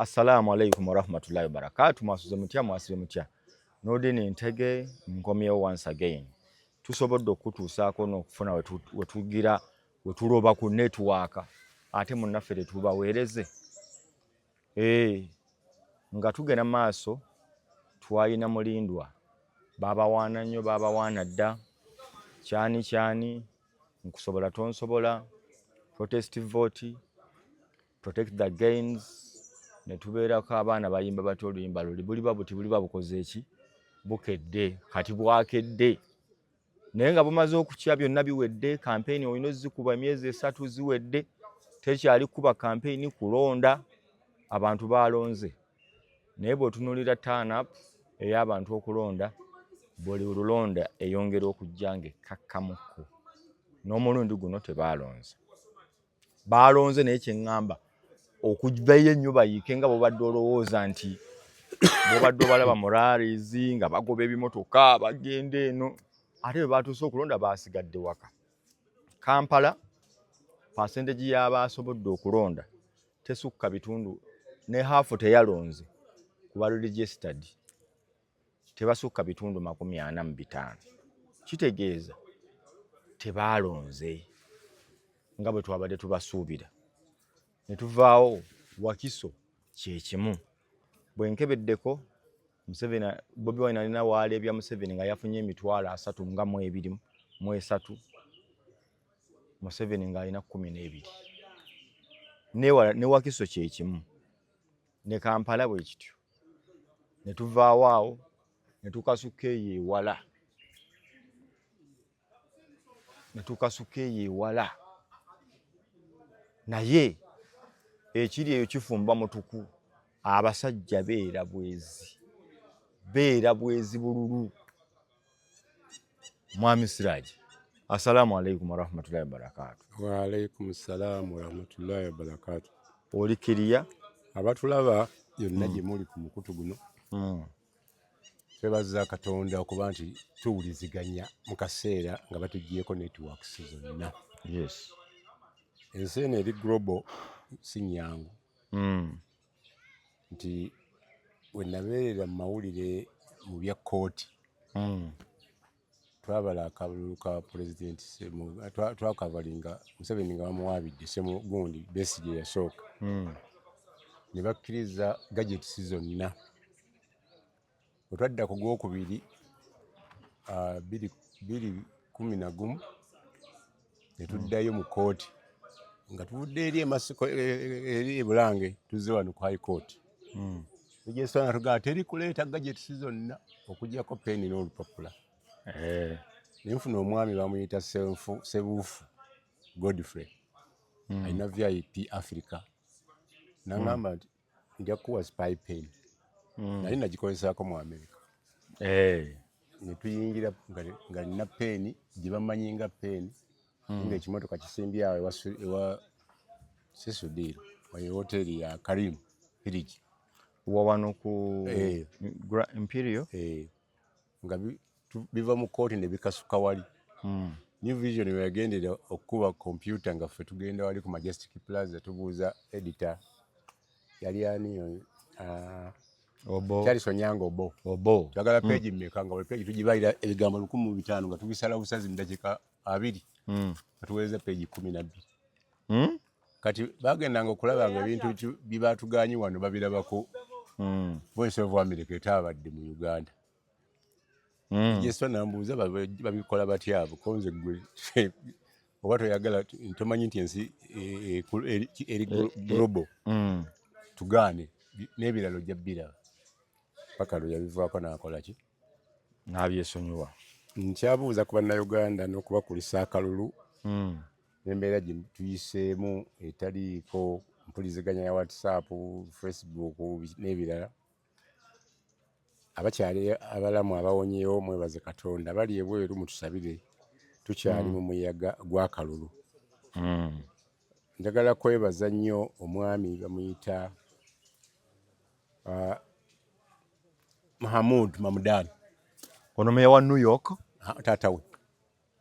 Assalamu alaikum warahmatullahi wabarakatuh. Mwasuze mutya mwasire mutya. Nodini ntege nkomyewo once again. Tusobodde okutuusaako n'okufuna wetugira wetuloba ku network ate munnaffe tetubaweereze. Nga tugenda maaso twalina mulindwa baba waana nnyo baba waana dda kyani nkusobola tonsobola protest vote protect the gains ne tubeerako abaana bayimba batyo oluyimba luli buli babukoze eki bukedde kati bwakedde naye nga bumaze okukya byonna biwedde campaign olina ozikuba emyezi 3 ziwedde tekyali kuba campaign kulonda abantu balonze naye bw'otunuulira turn up ey'abantu okulonda buli lulonda eyongera okujjanga ekkakkamuko n'omulundi guno balonze naye kyeŋŋamba okuvayo ennyo bayiike nga bw'obadde olowooza nti bw'obadde obalaba mu rallies nga bagoba ebimotoka bagenda eno ate bwe baatuuse okulonda baasigadde waka. Kampala percentage y'abasobodde okulonda tesukka bitundu ne haafu teyalonze kuba registered tebasukka bitundu 45. Kitegeeza tebaalonze nga bwe twabadde tubasuubira. Ne tuvaawo Wakiso kye kimu. Bwe nkebeddeko Museveni Bobi Wine alina waalebya Museveni nga yafunye 32,3 Museveni ng'alina 12. Ne Wakiso kye kimu. Ne Kampala bwe kityo. Ne tuvaawo awo ne tukasuka eyo ewala. Naye ekiri eyo kifumba mutuku abasajja beera bwezi bululu. Mwami Siraji, assalamu alaikum warahmatullahi wabarakatuh. Wa alaikum salam warahmatullahi wabarakatuh. Oli kiriya abatulaba yonna gye muli ku mukutu guno twebaza Katonda okuba nti tuwuliziganya mu kaseera nga batuggyeko networks zonna. Yes. Ensi eno eri global si nnyangu. Nti we nabeerera mu mawulire mu bya kkooti twabala akalulu ka pulezidenti twakavalinga Museveni nga bamuwaabidde Ssemugundi Besigye yasooka ne bakkiriza gadgets zonna. Bwe twadda ku gwokubiri 2011 ne tuddayo mu kkooti nga tuvudde eri emasiko eri e Bulange tuzze wano ku High Court. Registra tugaa teri kuleeta gadgets zonna okuggyako peni n'olupapula. Ne nfuna omwami bamuyita Sebuufu Godfrey alina VIP Africa. N'aŋŋamba nti nja kuwa spy pen. Nali nagikolesaako mu America. Ne tuyingira nga nina peni gye bamanyi nga peni ng'ekimotoka kisimbye awo ewa Sisudiiro wa hoteri ya Karim Village. Wano ku Imperial nga biva mu kooti ne bikasuka wali. New Vision we yagendera okuba computer nga ffe tugenda wali ku Majestic Plaza tubuuza editor yali ani Obo Charles Onyango Obo twagala page mmeka nga buli page tugibayira ebigambo 1500 nga tubisala busazi mu dakiika 2 atuweereza page 12. Kati bagendanga okulaba nga ebintu bibatuganye wano babirabako Voice of America etabadde mu Uganda. Yesu nambuuza babikola batya abo konze gwe oba toyagala ntomanyi nti ensi eri global tugaane n'ebiralo jjabbira paka lwe yabivaako n'akola ki n'abyesonyiwa. Nkyabuuza ku bannayuganda n'okubakulisa akalulu n'embeera gye tuyiseemu etaliiko mpuliziganya ya WhatsApp, Facebook n'ebirala. Abakyali abalamu abawonyeewo mwebaze Katonda bali ebweru mutusabire tukyali mu muyaga gw'akalulu. Njagala kwebaza nnyo omwami bamuyita Mahmoud Mamdani. Ono meya wa New York?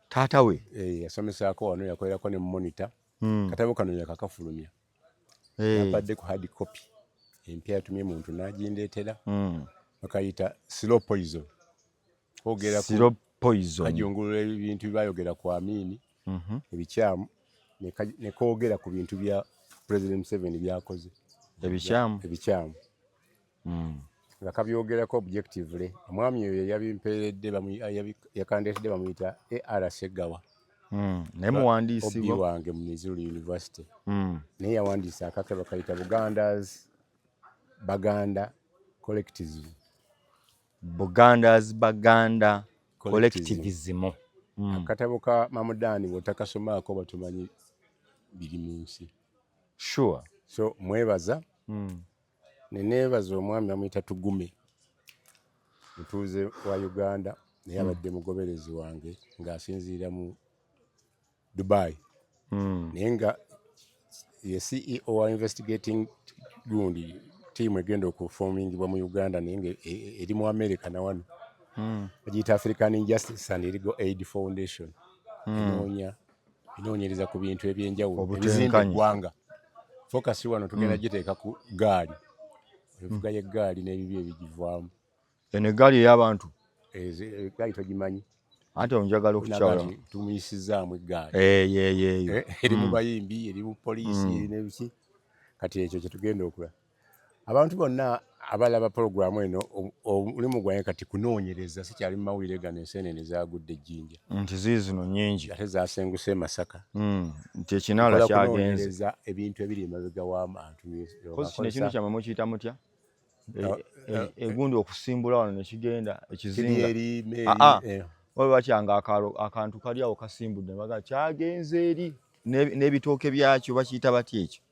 Taata we. Yasomesaako wano yakolerako ne monitor. Katabo kano yakakafulumya. Yapadde ku hard copy. empya yatumye muntu n'agindeetera bakayita slow poison kwogera Syrup poison. kajungulula ebintu byayogera ku Amini ebikyamu ne koogera ku bintu bya President Museveni byakoze ebikyamu nga kabyogerako objectively. Omwami oyo yabimpeeredde yakandeetedde bamuyita AR Segawa naye muwandiisi obi wange mu Missouri University naye yawandiisa akake bakayita Baganda Collectivism. Baganda Collectivism. Akatabo ka Mamudani bw'otakasomaako batumanyi biri mu nsi. Sure. So mwebaza neneebaza omwami bamuyita Tugume mutuuze wa Uganda naye abadde mugoberezi wange ng'asinziira mu Dubai naye nga ye CEO wa investigating gundi tiimu egenda okufomingibwa mu Uganda naye nga eri mu America na wano bagiyita African Injustice and Legal Aid Foundation inoonyereza ku bintu ebyenjawulo ebizimba eggwanga. Focus wano tugenda giteeka ku gaali evuga y'eggaali n'ebibi ebigivaamu. Eno eggaali ey'abantu eggaali togimanyi ate onjagala okukyawula tumuyisizaamu eggaali eri mu bayimbi eri mu poliisi eri n'ebiki kati ekyo kyetugenda okulaba. Abantu bonna abalaba pulogulaamu eno omulimu gwange kati kunoonyereza sikyali mu mawulire gano enseenene zaagudde ejjinja nti ziizino nnyingi ate zaasenguse Masaka nti ekinaala kyagenze kunoonyereza ebintu ebiri emabega w'abantu. Kozi kino ekintu kyammwe mukiyita mutya? Egundi okusimbula wano ne kigenda ekizinga waliwo bakyanga akantu kali awo kasimbudde baga kyagenze eri n'ebitooke byakyo bakiyita batya ekyo?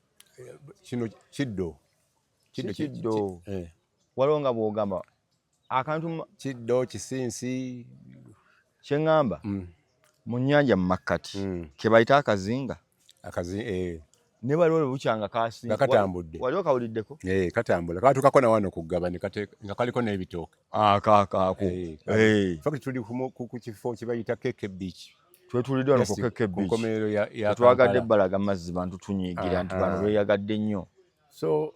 Kino kiddo waliwo nga bw'ogamba akantu kiddo kisinsi kye ŋŋamba mu nnyanja mu makkati ke bayita akazinga ne waliwo bukyanga kasinga katambudde waliwo kawuliddeko katambula katukako na wano kuggaba nga kaliko n'ebitooke kaako fakati tuli ku kifo kye bayita Keke Beach twetulidde wano ku Keke Beach twagadde ebbalaga mazzi bantu tunyiigira nti bano beeyagadde nnyo. So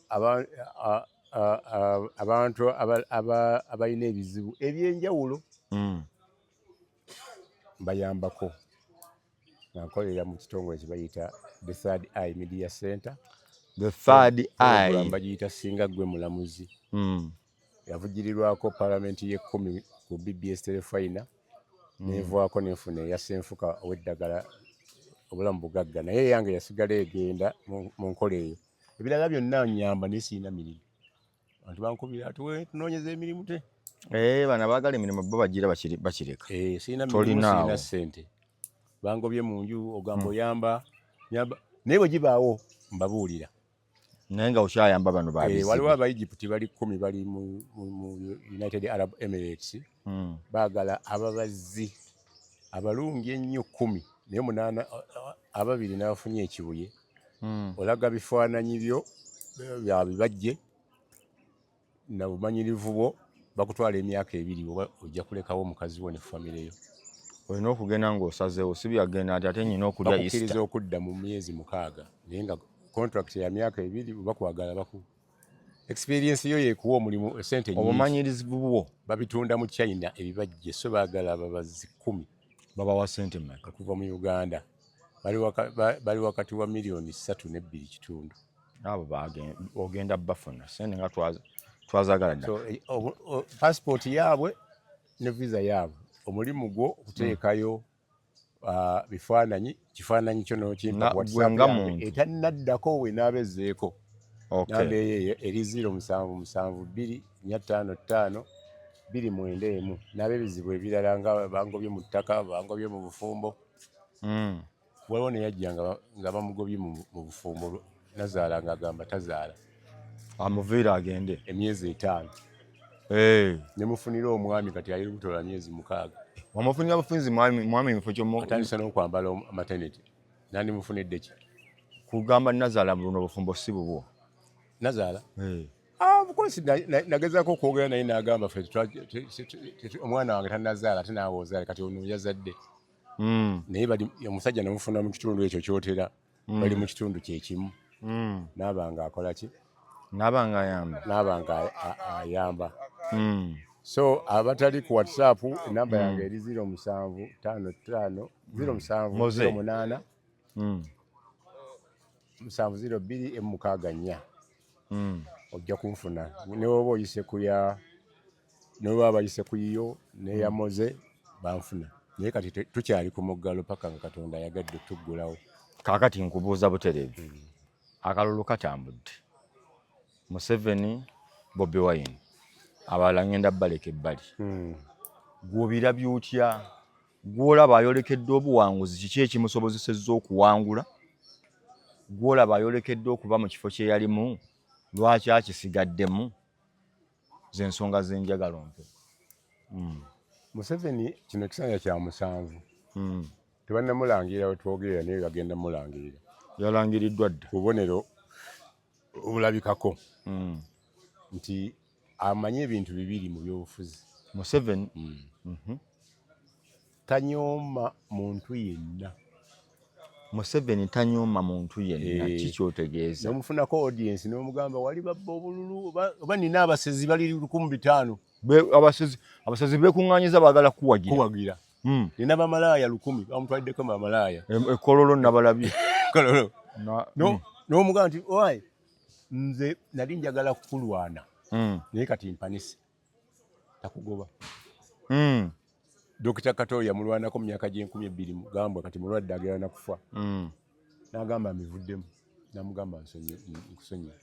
abantu abalina ebizibu ebyenjawulo bayambako nga nkolera mu kitongole kye bayita The Third Eye Media Center. The Third Eye bagiyita Singa Gwe Mulamuzi yavugirirwako palamenti y'e10 ku BBS Telefina nevaako nenfuna eyasenfuka ow'eddagala obulamu bugagga naye yange yasigala egenda mu nkola eyo. Ebirala byonna nyamba nesiina mirimu abantu bankubira ati tunoonyeza emirimu te bano abaagala emirimu bo bagira bakireka siina mirimu siina ssente bangobye mu nju ogamba oyamba naye bwe gibaawo mbabuulira naye nga okyayamba bano babizibu. Waliwo Abaegypt bali 10 bali mu United Arab Emirates baagala ababazi abalungi ennyo 10 naye 8 ababiri n'abafunye ekibuye olaga bifaananyi byo byabibajje na bumanyirivu bwo bakutwala emyaka 2 oba ojja kulekawo omukazi wo ne famire yo. Olina okugenda ng'osazeewo si byagenda ate nyina okulya Easter. Bakukkiriza okudda mu myezi 6 naye nga contract ya myaka 2 bakwagala baku experience yo yekuwa omulimu esente nyingi obumanyirivu bwo babitunda mu China ebibajje so baagala ababazi 10 babawa sente mmeka kuva mu Uganda bali wakati wa $3.2 abo ogenda bafuna sente nga twazagala dda. So passport yaabwe ne visa yaabwe omulimu gwo okuteekayo kifaananyi kyo n'okimpa WhatsApp etanaddako we n'abezeeko namba eyo eri 0772455291 n'abebizibu ebirala nga bangobye mu ttaka bangobye mu bufumbo waliwo neyajja nga bamugobye mu bufumbo nazaala ng'agamba tazaala amuviira agende emyezi 5 nemufunira omwami kati ali lubuto lwa myezi 6 wamufunira bufunzi mwami emifo atandisa n'okwambala maternity nandi mufunidde ki kugamba nazaala buno bufumbo si bubwo nazaala bukosi nagezaako okwogera naye n'agamba ffe omwana wange tanazaala ate naawe ozaale kati ono yazadde naye omusajja namufuna mu kitundu ekyo kyotera bali mu kitundu kyekimu naaba nga akola ki nabanga ayamba n'abanga ayamba. So abatali ku WhatsApp enamba yange eri 0755 0708 702 ojja kunfuna ne woba oyise kuya ne woba bayise kuyiyo neyamoze banfuna naye kati tukyali ku muggalo paka nga Katonda yagadde tuggulawo. Kaakati nkubuuza butereevu akalulu katambudde Museveni Bobi Wine abalala ngenda baleka ebbali gw'obirabye otya gw'olaba ayolekedde obuwanguzi kiki ekimusobozesezza okuwangula gw'olaba ayolekedde okuba mu kifo kye yalimu lwaki akisigaddemu z'ensonga zenjagala ompe. Museveni kino kisanja kya musanvu tebannamulangira we twogerera naye bagenda mulangirira yalangiriddwa dda bubonero obulabikako nti amanye ebintu bibiri mu byobufuzi. Museveni tanyooma muntu yenna. Museveni tanyooma muntu yenna kikyotegeeza nomufunako audience nomugamba wali babba obululu oba nina abasezi bali 1500 abasezi bekuŋŋaanyiza baagala kuwagira nina bamalaaya 1000 bamutwaliddeko bamalaaya ekololo nabalabye n'omugamba nti owaye nze nali njagala kukulwana naye kati mpanise takugoba. Dokita Kato yamulwanako mu myaka gye20 mugambwa kati mulwadde agenda na kufa n'agamba mivuddemu namugamba nkusonyiye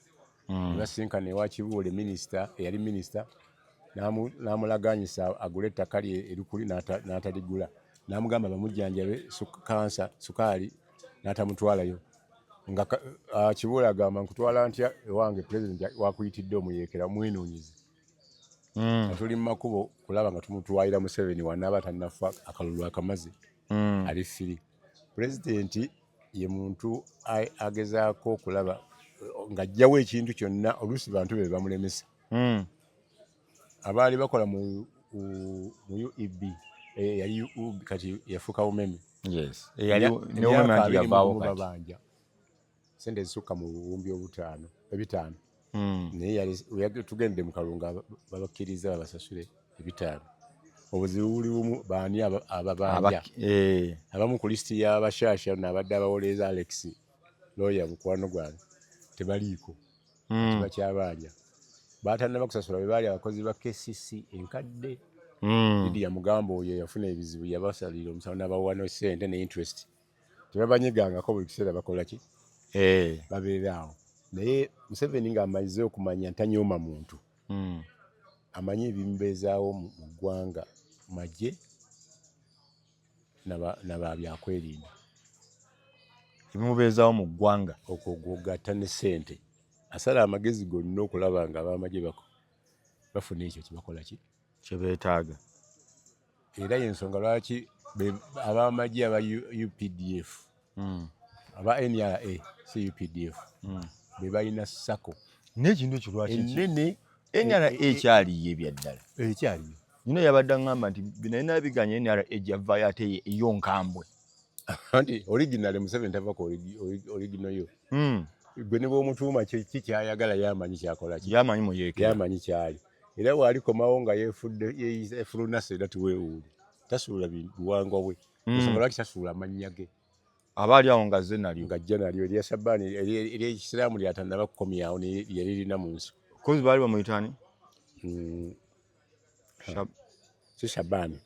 basinkana ewa Kibuule minisita eyali minisita n'amulaganyisa agule ettaka lye erikuli n'ataligula n'amugamba bamujjanjabe kansa sukaali n'atamutwalayo nga Kibuule agamba nkutwala ntya ewange pulezidenti wakuyitidde omuyeekera mwenoonyeze tuli mu makubo kulaba nga tumutwalira Museveni wanaaba tannafa akalulu akamaze ali firi. Pulezidenti ye muntu agezaako okulaba ng'ajjawo ekintu kyonna oluusi bantu be bamulemesa. Abaali bakola mu UEB yali kati yafuuka umeme babanja sente ezisukka mu buwumbi 5 naye tugende mu kalunga babakkiriza babasasule 5. obuzibu buli bumu baani ababanja abamu ku lisiti y'abashaasha n'abadde abawoleeza Alex lawyer mukwano gwange tebaliiko bakyabanja baatannaba kusasula bwe baali abakozi ba KCC enkadde Lydia Mugamba oyo yafuna ebizibu yabasalira omusawo n'abawa sente ne interest tebabanyegangako buli kiseera bakola ki babeera awo. Naye Museveni ng'amaze okumanya ntanyooma muntu amanyi ebimubeezaawo mu ggwanga magye n'ababyakwerinda ebimubeezaawo mu ggwanga okwo gwogatta ne ssente asala amagezi gonna okulaba nga abamagye bafuna ekyo kibakola ki kye beetaaga. Era y'ensonga lwaki abamagye aba UPDF aba NRA si UPDF be balina sako n'ekintu ekyo lwaki ennene NRA ekyaliyo ebyaddala ekyaliyo nino yabadde ngamba nti binalina biganya NRA ejjavaayo ate yo nkambwe anti original Museveni tavako original yo gwe ne bw'omutuuma kikyayagala yamanyi kyakola ki yamanyi muyeekera yamanyi kyali era walikomawo nga yefulunase era tiweewuuli tasuula biwangwa bwe ensonga lwaki tasuula amannya ge abaali awo nga ze nalyo ng'ajja nalyo erya Shabani ery'ekisiraamu lyatannaba kukomyawo yali lirina mu nsi kozi baali bamuyitani si Shabani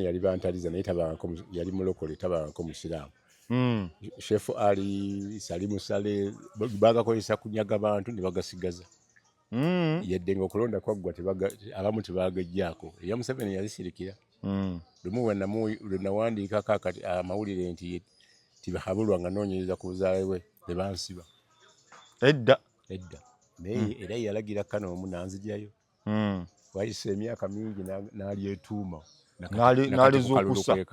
yali bantaliza naye yali mulokole tabangako musiraamu Shefu Ali Salimu Sale bagakozesa kunyaga bantu ne bagasigaza yedde ng'okulonda kwaggwa abamu tebagajjaako eya Museveni yazisirikira lumu lwe nawandiikako amawulire nti tibahabulwa nga noonyereza ku buzaale bwe ne bansiba edda naye era yalagira Kano omu nanzijayo wayise emyaka mingi n'alyetuuma n'alizuukusa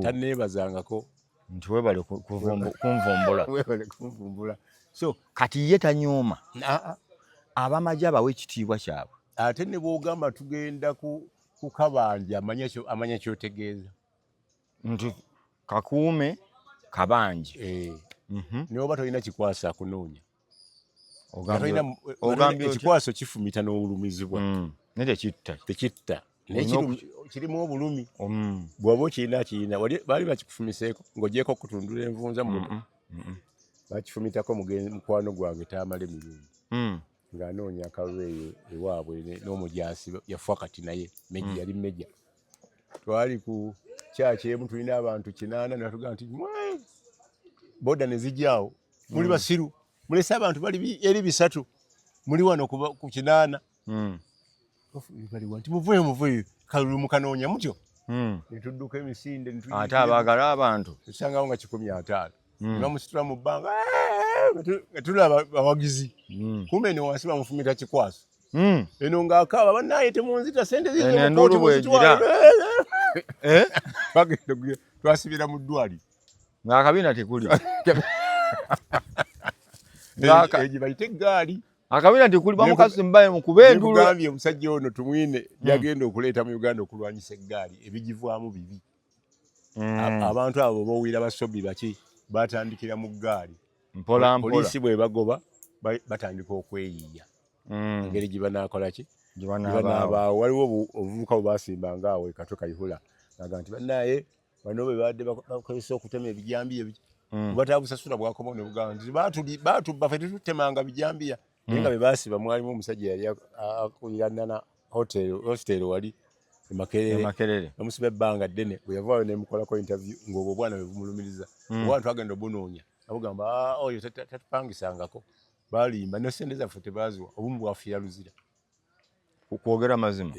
tanneebazangako nti webale kunvumbula so kati ye tanyooma abamagye abawa ekitiibwa kyabwe ate ne bw'ogamba tugenda ku kabanja amanya kyotegeeza nti kakuume kabanje niwe oba tolina kikwasa kunoonya ekikwaso kifumita n'obulumizibwa ne tekitta kirimu obulumi bw'oba okirina baali bakikufumiseeko ng'ogyeko okutundula envunza mu bakifumitako mukwano gwange taamala emirundi ng'anoonya akalweyo ewaabwe n'omujaasi yafa kati naye yali meja twali ku kyaki emu tulina abantu 8 natugamba nti boda ne zijjaawo muli basiru mulese abantu bali eri 3 muli wano ku 8 nti muveeyo kalulu mukanoonya mutyo ne tudduka emisinde ate abaagala abantu tusangawo nga 15 bamusitula mu bbanga nga tulaba abawagizi kumbe ne wansi bamufumita kikwaso eno ng'akaaba bannaye temunzita sente bagenda twasibira mu ddwaliro ng'akabiina tekuli egyo bayite eggaali akabiina tekuli bamukasi mbaye mukuba endulu gambye omusajja ono tumwine yagenda okuleeta mu Uganda okulwanyisa eggaali ebigivaamu bibi abantu abo bowira basobi baki batandikira mu ggaali mpola poliisi bwe bagoba batandika okweyiya engeri gye banaakola ki gye banaabaawo waliwo obuvubuka bwe basimbanga awo ekato kayihula naga nti bannaye bano bwe badde bakozesa okutema ebijambiya bataabusasula bwakomo ne bugamba nti baatubba ffe tetutemanga bijambiya naye nga bwe baasiba mwalimu omusajja yali akulirana hostel wali Makerere bamusiba ebbanga ddene bwe yavaayo nemukolako interview ng'obwo obwana bwe bumulumiriza obwantu agenda obunoonya abugamba oyo tatupangisangako balimba ne sente zaffe tebaaziwa obumu bwafiira luzira okwogera mazima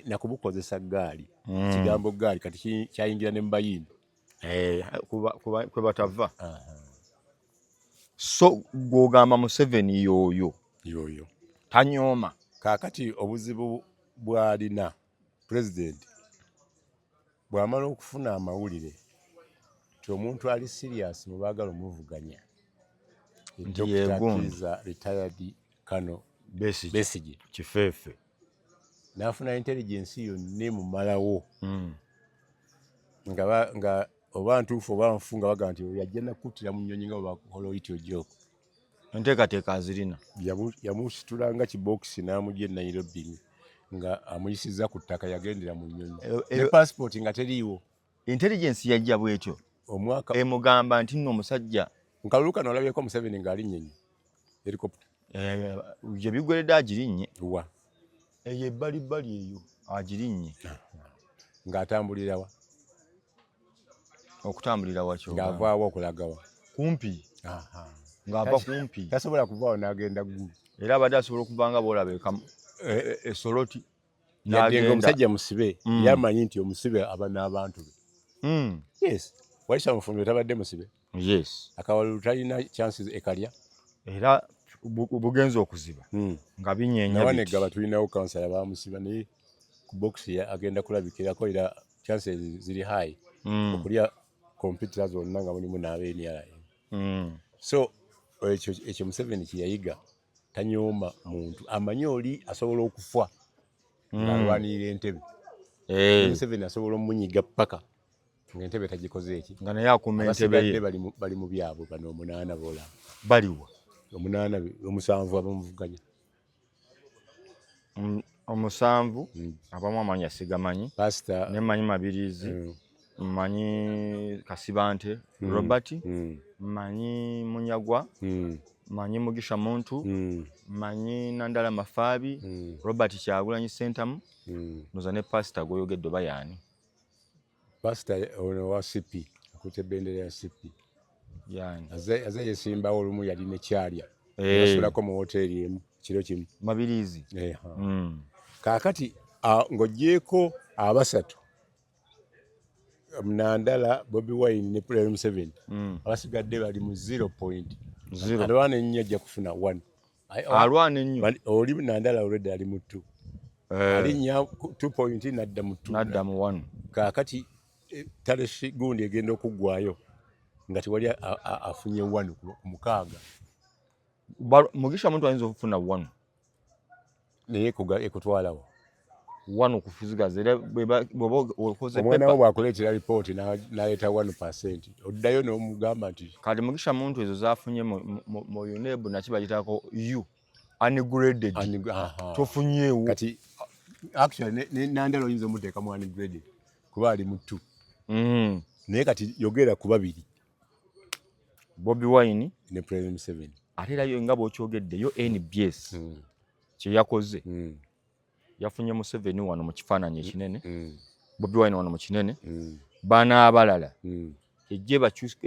nakubukozesa ggaali ekigambo ggaali kati kyayingira ne mubayimbi kwe batava so gw'ogamba Museveni yoyo tanyooma kaakati obuzibu bw'alina pulezidenti bw'amala okufuna amawulire ti omuntu ali sirias mu baagala omuvuganya Dr. retired Kano Besigye kifeefe n'afuna intelligence yonna emumalawo nga oba ntuufu oba nfunga baga nti yajja nakuttira mu nnyonyi nga bakola oyityo joko enteekateeka azirina yamusitulanga kibokisi n'amugya e Nairobi nga amuyisiza ku ttaka yagendera mu nnyonyi ne passport nga teriiwo intelligence yajja bwetyo omwaka emugamba nti nno omusajja nkalulu kano olabyeko Museveni ng'ali nnyonyi helicopter gye bigweredde agirinnye wa eyo ebbalibbali eyo agirinnye ng'atambulirawa okutambulira wakyo ng'avaawo okulagawa kumpi ng'ava kumpi tasobola kuvaawo n'agenda ggulu era abadde asobola okuvanga boolaba esoloti n'agenda omusajja musibe yamanyi nti omusibe aba n'abantu be yes walisa mufumbe tabadde musibe yes akawalulu talina chances ekalya era bugenza okuziba nga binyeenya nawanegaba tulinawo kansala bamusiba naye ku boxi agenda kulabikirako era chances ziri high okulya kompyuta zonna nga mulimu n'abeeniala so ekyo Museveni kyeyayiga tanyooma muntu amanyi oli asobola okufa ng'alwanirira entebe Museveni asobola omunyiga paka ng'entebe tagikoze eki nga naye akuma entebe ye bali mu byabwe bano 8 boolaba baliwa 7 abamuvuganya 7 abamu amanyi asigamanyi nemanyi Mabirizi manyi Kasibante Robert manyi Munyagwa manyi Mugisha Muntu manyi Nandala Mafabi Robert Kyagulanyi Sentamu noza ne pastor goyogedde bayani pastor ono wa CP akute bendera ya CP yani aza yesimbawo olumu yali ne kyalya yasulako mu hoteli emu kiro kimu Mabirizi kaakati ng'ogyeko abasatu Nandala Bobi Wine ne President Museveni abasigadde bali mu 0.0 alwana ennyo ajja kufuna 1 alwana ennyo oli Nandala already ali mu 2 alinnya 2 nadda mu 1 kaakati taleshi gundi egenda okuggwayo nga tewali afunye 1 ku 6 Mugisha Muntu ayinza okufuna 1 naye ekutwalawo wano kufuzigaza era bw'oba okoze omwana wo pepa bwakuleetera lipooti n'aleeta 1%, oddayo n'omugamba nti kati mugisha muntu ezo zafunye mu UNEB naki bagitako u ungraded tofunyeewo kati actually nandala oyinza omuteeka mu ungraded kuba ali mu 2 naye kati yogera ku babiri Bobi Wine ne President Museveni ate era yo nga bw'okyogedde yo NBS kye yakoze yafunye Museveni wano mu kifaananyi ekinene Bobi Wine wano mu kinene baana abalala ejje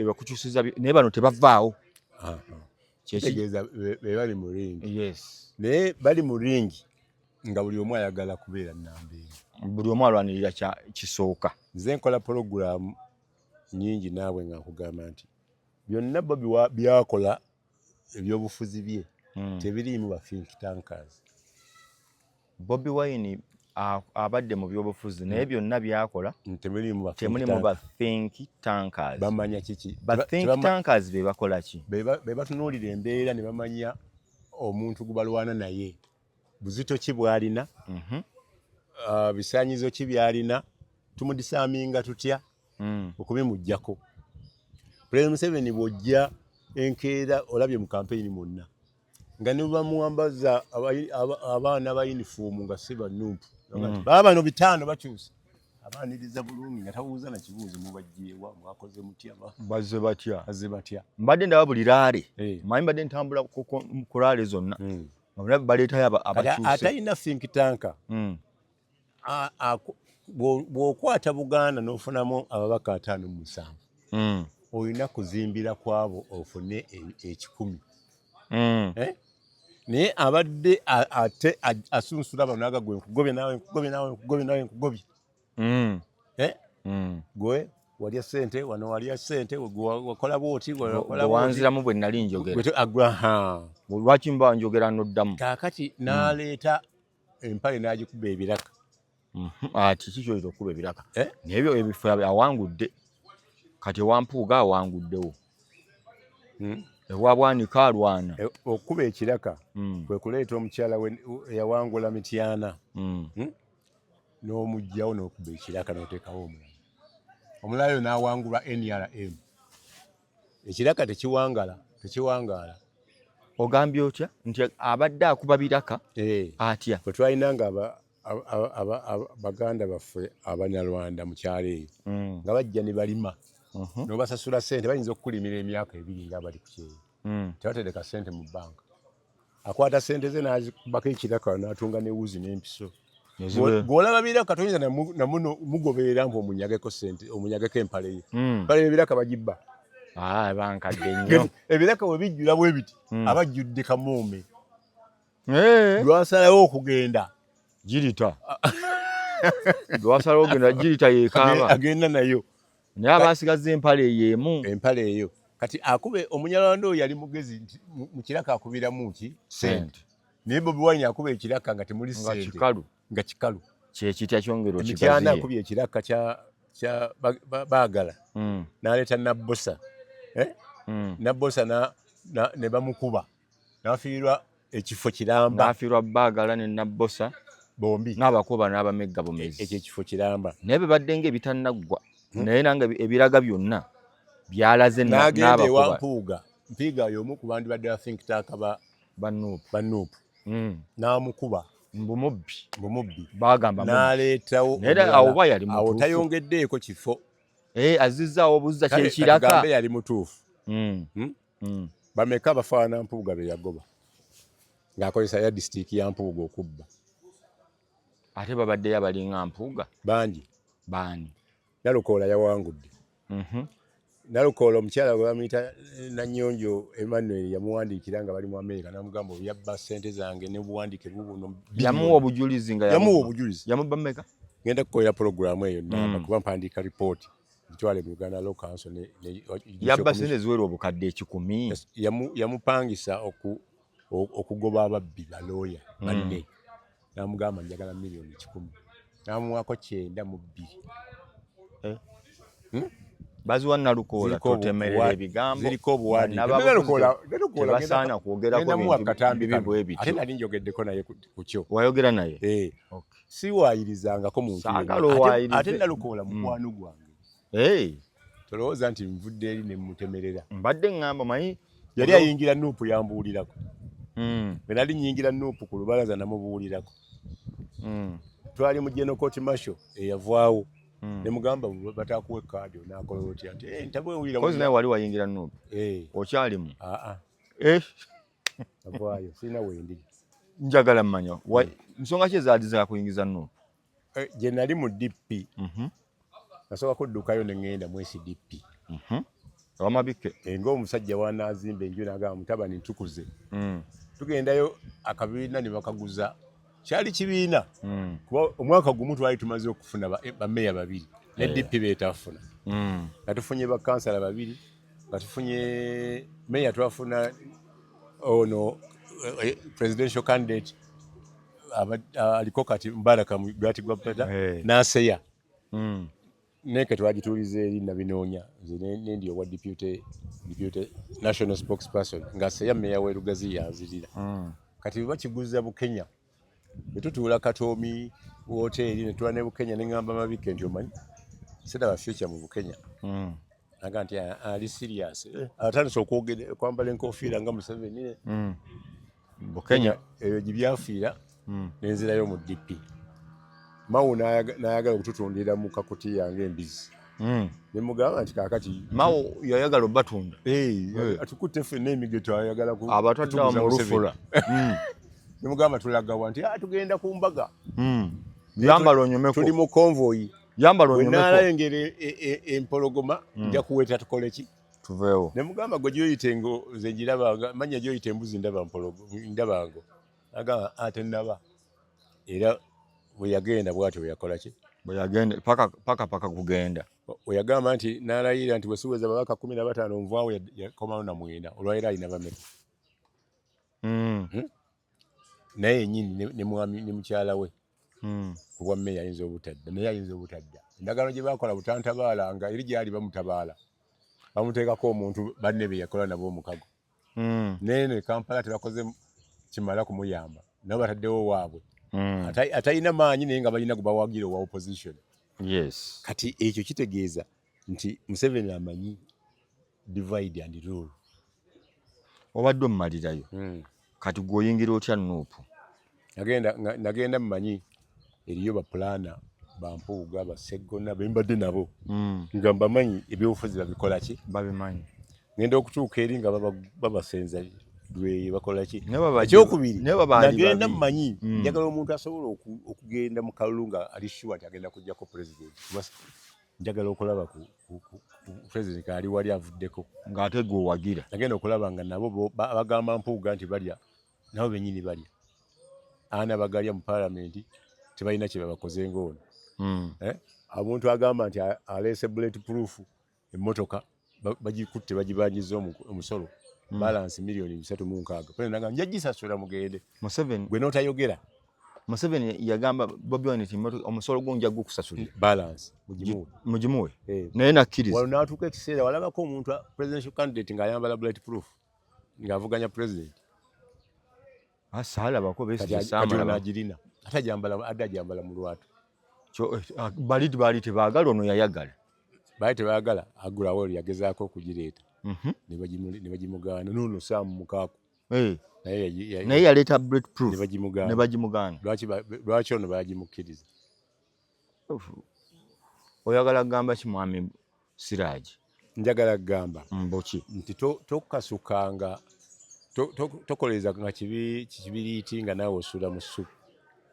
bakukyusiza naye bano tebavaawo kitegeeza be bali mu ringi yes naye bali mu ringi nga buli omu ayagala kubeera nnambeera buli omu alwanirira kisooka nze nkola pologulaamu nyingi naawe nga nkugamba nti byonna Bobi byakola ebyobufuzi bye tebiriimu ba think tankers. Bobi Wine abadde mu byobufuzi naye byonna byakola temiriimu ba think tankers. Bamanya kiki ba think tankers be bakola ki be batunuulira embeera ne bamanya omuntu gubalwana naye buzito ki bw'alina bisaanyizo ki by'alina tumudisaaminga tutya okubimuggyako. President Museveni bw'ojja enkeera olabye mu kampeyini mwonna nga ne bamuwambaza abaana ba yunifoomu nga si bannuupu baba bano 5 bakyusa abaaniriza bulungi nga tawuuza na kibuuzo mubajjeewa mwakoze mutya bazze batya mbadde ndaba buli laale manyi mbadde ntambula ku laale zonna baleetayo abakyuse atalina think tanka bw'okwata Buganda n'ofunamu ababaka 57 olina kuzimbira kwabo ofune 10 naye abadde ate asunsula bano agagwe nkugobye nawe gwe walya ssente wano walya ssente wakola bwoti wanziramu bwe nali njogera lwaki mba njogera noddamu kaakati n'aleeta empale n'agikuba ebiraka ati kikyoyita okuba ebiraka naye ebifo awangudde kati ewampuuga awanguddewo ewa Bwanika alwana okuba ekiraka kwe kuleeta omukyala eyawangula Mityana n'omugyawo n'okuba ekiraka n'oteekawo omulala n'awangulwa NRM. Ekiraka tekiwangaala. Ogambye otya nti abadde akuba biraka atya bwe twalina nga Baganda baffe Abanyarwanda mu kyalo eyo nga bajja ne balima n'obasasula ssente bayinza okukulimira emyaka 2 nga bali ku kyeyo tebatereka ssente mu bbanka akwata ssente ze n'azikubako ekiraka n'atunga n'ewuzi n'empiso gw'olaba biraka toyinza namuno mugoberera mpu omunyageko ssente omunyageko empale ye empale ebiraka bagibba bankadde nnyo ebiraka bwe bijjula bwe biti abajjudde kamuume lwasalawo okugenda girita lwasalawo okugenda girita yeekaaba agenda nayo naye abasigaza empale eyo kati akube Omunyarwanda oyo yali mugezi nti mu kiraka akubiramu ki ssente naye Bobi Wine akuba ekiraka nga temuli ssente nga kikalu kyekitya kyongera okigaziye Mityana akubye ekiraka kya baagala n'aleeta Nabbosa Nabbosa ne bamukuba n'afiirwa ekifo Kiramba n'afiirwa baagala ne Nabbosa bombi n'abakuba n'abamegga bumezi ekyo ekifo Kiramba naye bwe badde ng'ebitannaggwa naye nange ebiraga byonna byalaze n'agenda ewa Mpiiga y'omu ku bandi badde think tank bannuupu n'amukuba mbumubbi bagamba n'aleetawo awo tayongeddeeko kifo azizzaawo obuzza kyekiraka yali mutuufu bameka abafaana Mpuuga be yagoba ng'akozesa ya disitulikiti ya Mpuuga okubba ate babaddeyo abalinga Mpuuga bangi baani Nalukoola yawangudde Nalukoola omukyala gwe bamuyita Nanyonjo Emmanuel yamuwandiikira nga bali mu Amerika n'amugamba yabba ssente zange n'obuwandiike bubuno yamuwa obujulizi yamubba mmeka ngenda kukolera pologulaamu eyo namba kuba mpandiika ripooti gitwale mu Uganda Law Council yabba ssente ziwera obukadde 10 yamupangisa okugoba ababbi balooya banne n'amugamba njagala $1,000,000 n'amuwako 9 mu 2 baziwa Nalukoola totemerera ebigambo ziriko obuwandiike tebasaana kwogera bibi bwe bityo. Ate nali njogeddeko naye ku kyo. Wayogera naye? Okay. Siwaayirizangako muntu saagala owaayirize. Ate Nalukoola mukwano gwange. Tolowooza nti nvudde eri ne mutemerera. Mbadde ngamba manyi yali ayingira Nuupu yambuulirako. Bwe nali nyingira Nuupu ku lubalaza namubuulirako. Twali mu General Court Marshal eyavaawo. Ne mugamba batakuwe kaadi onaakola otya nti ntabwewulira. Kozi naye wali wayingira Nuupu? Okyalimu? Avaayo sirina wendi. Njagala mmanya nsonga ki ezaaliza kuyingiza Nuupu? Gye nali mu DP nasooka kuddukayo ne ŋŋenda mu SDP. Owamabike ng'omusajja wanaazimba enju n'agamba mutabani ntukuze. Tugendayo akabiina ne bakaguza. Kyali kibiina kuba omwaka gumu twali tumaze okufuna bameeya 2 ne DP beetafuna. Nga tufunye bakansala 2, nga tufunye meeya twafuna ono presidential candidate aliko kati Mbaraka Mugati gwa Pata n'aseya. Neke twagituuliza eri nabinoonya nze nendi owa deputy national spokesperson ng'aseya meeya w'e Lugazi yanzirira. Kati bwe bakiguza Bukenya ne tutuula Katoomi wooteeri ne tuba ne Bukenya ne ŋŋamba Mabike nti omanyi siraba future mu Bukenya. Naga nti ali serious. Atandise okwambala enkofiira nga Museveni. Bukenya ebyo gye byafiira nenzirayo mu DP. Mawu n'ayagala okututundira mu kakuti yange embizi. Ne mugamba nti kaakati Mawu yayagala obatunda. Atukutte ffenna emigeto ayagala ku abatwadde mu Lufula. Ne mugamba tulagawa nti tugenda ku mbaga. Yambala onyomeko. Tuli mu convoy. Yambala onyomeko. Wenaalengera empologoma nja kuweta tukole ki? Tuveewo. Ne mugamba gwe gyoyite ngo nze ngirabanga manya gyoyite embuzi ndabango. Agamba ate nnaba. Era bwe yagenda bw'atyo bwe yakola ki? Bwe yagenda paka kugenda. Bwe yagamba nti n'alayira nti bwe siweza babaka 15 nvaawo yakomawo na 9 olwaliro alina bameka. Naye yennyini ne mwami ne mukyala we kubwa mmeeya ayinza obutadda naye ayinza obutadda. Endagaano gye baakola butantabaalanga eri gyali bamutabaala. Bamuteekako omuntu banne be yakola nabo omukago. Nene Kampala tebakoze kimala kumuyamba. Nabo bataddewo waabwe. Atayina maanyi naye nga balina gubawagira owa opposition. Yes. Kati ekyo kitegeeza nti Museveni amanyi divide and rule. Obadde omumalirayo. Kati gwoyingira otya Nuupu? Nagenda mmanyi eriyo bapulana bampuuga baseggona bembadde nabo. Nga mbamanyi ebyobufuzi babikola ki? Babimanyi. Ngenda okutuuka eri nga babasenza dwe bakola ki? Ekyokubiri nagenda mmanyi njagala omuntu asobola okugenda mu kalulu nga ali sure nti agenda kujjako president. Njagala okulaba ku president ali wali avuddeko ng'ate gwe owagira. Nagenda okulaba nga nabo bagamba mpuuga nti balya nabo bennyini balya. Ana bagalya mu parliament tebalina kye babakoze ng'ono. Omuntu agamba nti aleese bullet proof emmotoka bagikutte bagibanyiza omusolo balance $360,000. Pene nanga njagisasula mugende. Museveni gwe notayogera. Museveni yagamba Bobi Wine nti omusolo gonja gukusasulira balance mugimuwe. Naye nakkiriza. Wano natuuka ekiseera walabako omuntu presidential candidate ng'ayambala bullet proof ng'avuganya president. Asaalabako Besigye Saamala n'agirina adda gyambala mu lwatu. Bali tebaagala ono yayagala. Bali tebaagala agulawo yagezaako okugireeta. Ne bagimugaana n'ono Saamu Mukaaku. Naye yaleeta bullet proof ne bagimugaana. Lwaki ono bagimukkiriza? Oyagala kugamba ki Mwami Siraaji? Njagala kugamba mboki nti tokasukanga tokoleza nga kibiriiti nga naawe osula mu ssupu.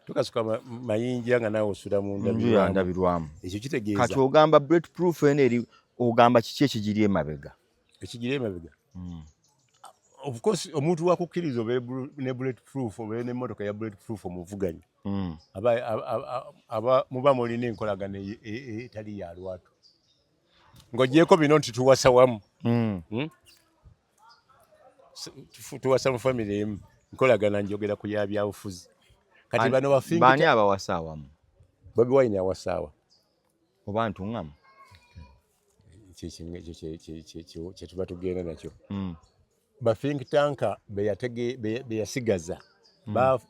Tokasuka mayinja nga naawe osula mu ndabirwamu. Ekyo kitegeeza kati ogamba bullet proof eno eri ogamba kiki ekigiri emabega? Ekigiri emabega? Of course omuntu wakukkiriza obe ne bullet proof obe n'emmotoka ya bullet proof omuvuganya. Muba mulina enkolagana etali ya lwatu. Ng'ogyeko bino nti tuwasa wamu. Tuwasa mu family emu. Nkolagana njogera ku ya byabufuzi. Kati bano bafinga baani abawasa awamu? Bobi Wine awasaawa. Oba ntuŋŋamu? kye tuba tugenda nakyo. Ba think tanka beyasigaza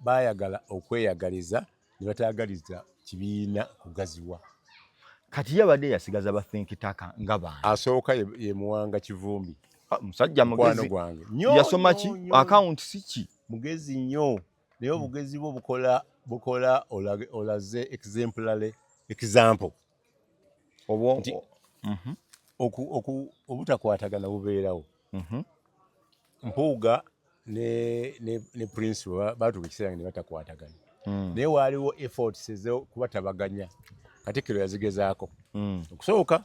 bayagala okweyagaliza ne bataagaliza kibiina kugaziwa. Kati yabadde yasigaza ba think tanka nga bana. Asooka ye Muwanga Kivumbi. Musajja mugezi yasoma ki account siki mugezi nnyo naye obugezi bwo bukola olaze exemplary example obwo obutakwatagana bubeerawo. Mpuuga ne Prince baatuka ekiseera ne batakwatagana naye waaliwo efforts ezokubatabaganya. Katikkiro yazigezaako okusooka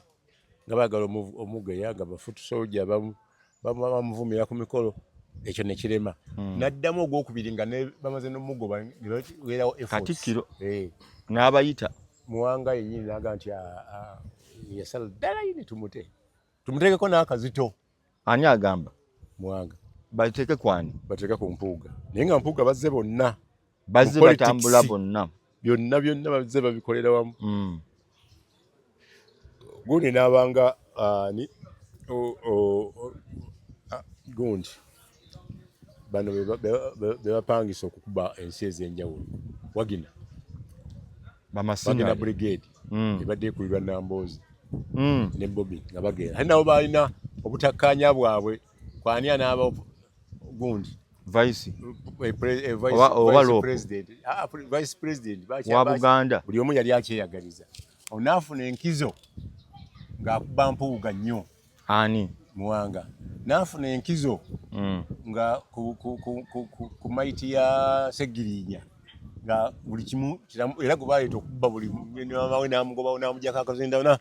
nga baagala omugeya nga bafutu soja bamuvumira ku mikolo ekyo ne kirema. N'addamu ogwokubiri nga bamaze n'omugoba ne baweerawo efforts. Katikkiro n'abayita Muwanga yennyini n'aga nti yasala ddala yini tumuteekeko n'akazito. Ani agamba? Muwanga. Bateeke kwani? Bateeke ku Mpuuga. Naye nga Mpuuga bazze bonna. Bazze batambula bonna. Byonna bazze babikolera wamu. Gundi n'abanga gundi bano bebapangisa okukuba ensi ez'enjawulo. Wagina brigade ebadde ekulirwa Namboozi ne Bobby nga bagenda. Nabo balina obutakkaanya bwabwe kwani anaaba gundi vice president wa Buganda. Buli omu yali akyeyagaliza. Onaafuna enkizo ng'akuba Mpuuga nnyo. Ani? Muwanga. Naafuna enkizo nga ku maiti ya Segirinya nga buli kimu era gwe baleeta okuba buli mawe n'amugobawo n'amuggyako akazinda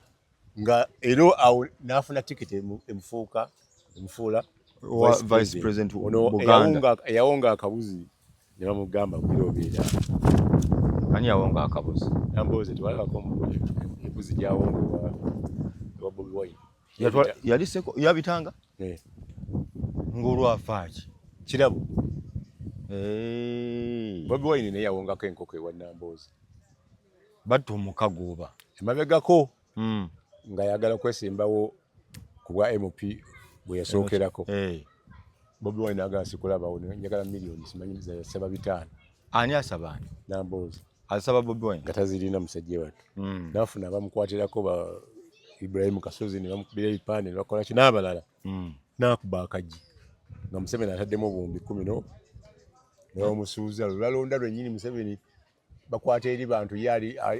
nga ero awo n'afuna tikiti emufuula vice president Buganda. Eyawonga akabuzi ne bamugamba kubirobeera. Ani yawonga akabuzi? Namboozi tewalabako embuzi gyawonga wa Bobi Wine. Yali seko yabitanga? Ng'olwafaaki kirabo. Bobi Wine naye yawongako enkoko ewa Namboozi. Batta omukago oba emabegako nga yagala kwesimbawo ku bwa MP bwe yasookerako. Bobi Wine agala sikulabawo njagala miliyoni simanyi yasaba 5. Ani asaba ani? Namboozi asaba Bobi Wine nga tazirina musajja watu. N'afuna abamukwatirako ba Ibrahim Kasozi ne bamukubira ebipande ne bakola ki n'abalala. N'akuba akaggi nga Museveni ataddemu obuwumbi 10 ne bamusuuza lwalonda lwennyini Museveni bakwata eri bantu ye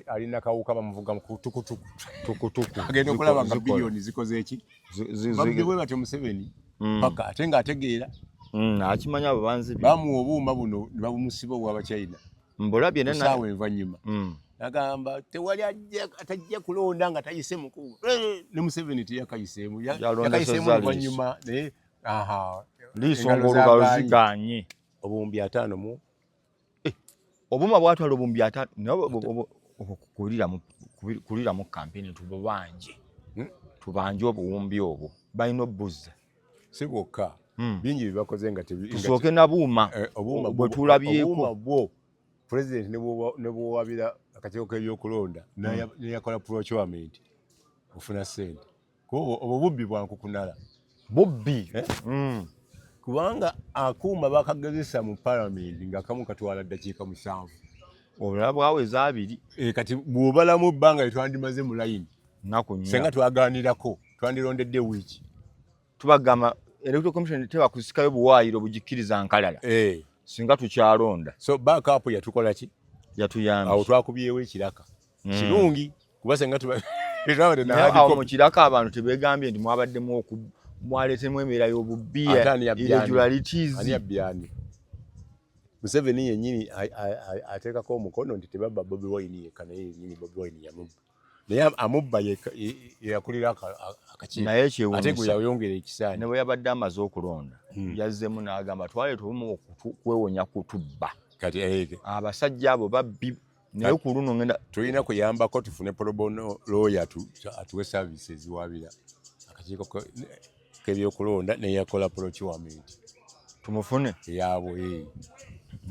alina kawuka bamuvuga mu tukutuku agenda okulaba nga biliyoni zikoze eki babwe batyo Museveni paka ate ng'ategeera akimanya abo banzi bamuwa obuuma buno ne babumusiba obw'Abachina mbulabye nensaawa envanyuma agamba tewali atajja kulonda nga tayise mukulu ne Museveni teyakayiseemu yakayiseemu oluvanyuma naye liisonga olugalo ziganye obuwumbi 5 mu obuma bwatwala obuwumbi 5 naye kulira mu kampeni tubanje obuwumbi obwo balina obuzza si bwokka bingi bibakoze nga tusooke na buuma bwe tulabyeko bwo president ne bwowabira akakiiko k'ebyokulonda neyakola procurement ofuna ssente obwo bubbi bwankukunala bubbi kubanga akuuma bakagezesa mu parliament ng'akamu katwala ddakiika 7 obulala bwaweza 2 kati bw'obalamu ebbanga lyetwandimaze mu layini naku nnya senga twagaanirako twandirondedde wiiki tubagamba electoral commission tebakusikayo buwaayiro bugikkiriza nkalala singa tukyalonda so backup yatukola ki yatuyamba awo twakubyewo ekiraka kirungi kuba senga awo mu kiraka abantu tebegambye nti mwabaddemu mwaleetemu embeera y'obubbiya irregularities ani yabyani Museveni yennyini ateekako omukono nti tebabba Bobi Wine yekka naye yennyini Bobi Wine yamubba naye amubba yeyakulira akakiiko naye kyewuunyisa ate gwe yayongera ekisaani ne bwe yabadde amaze okulonda yazzemu n'agamba twaleeta obumu okwewonya kutubba kati abasajja abo babbi naye ku luno ngenda tulina kuyambako tufune pro bono lawyer atuwe services eziwaabira akakiiko k'ebyokulonda neyakola procurement tumufune yaabwe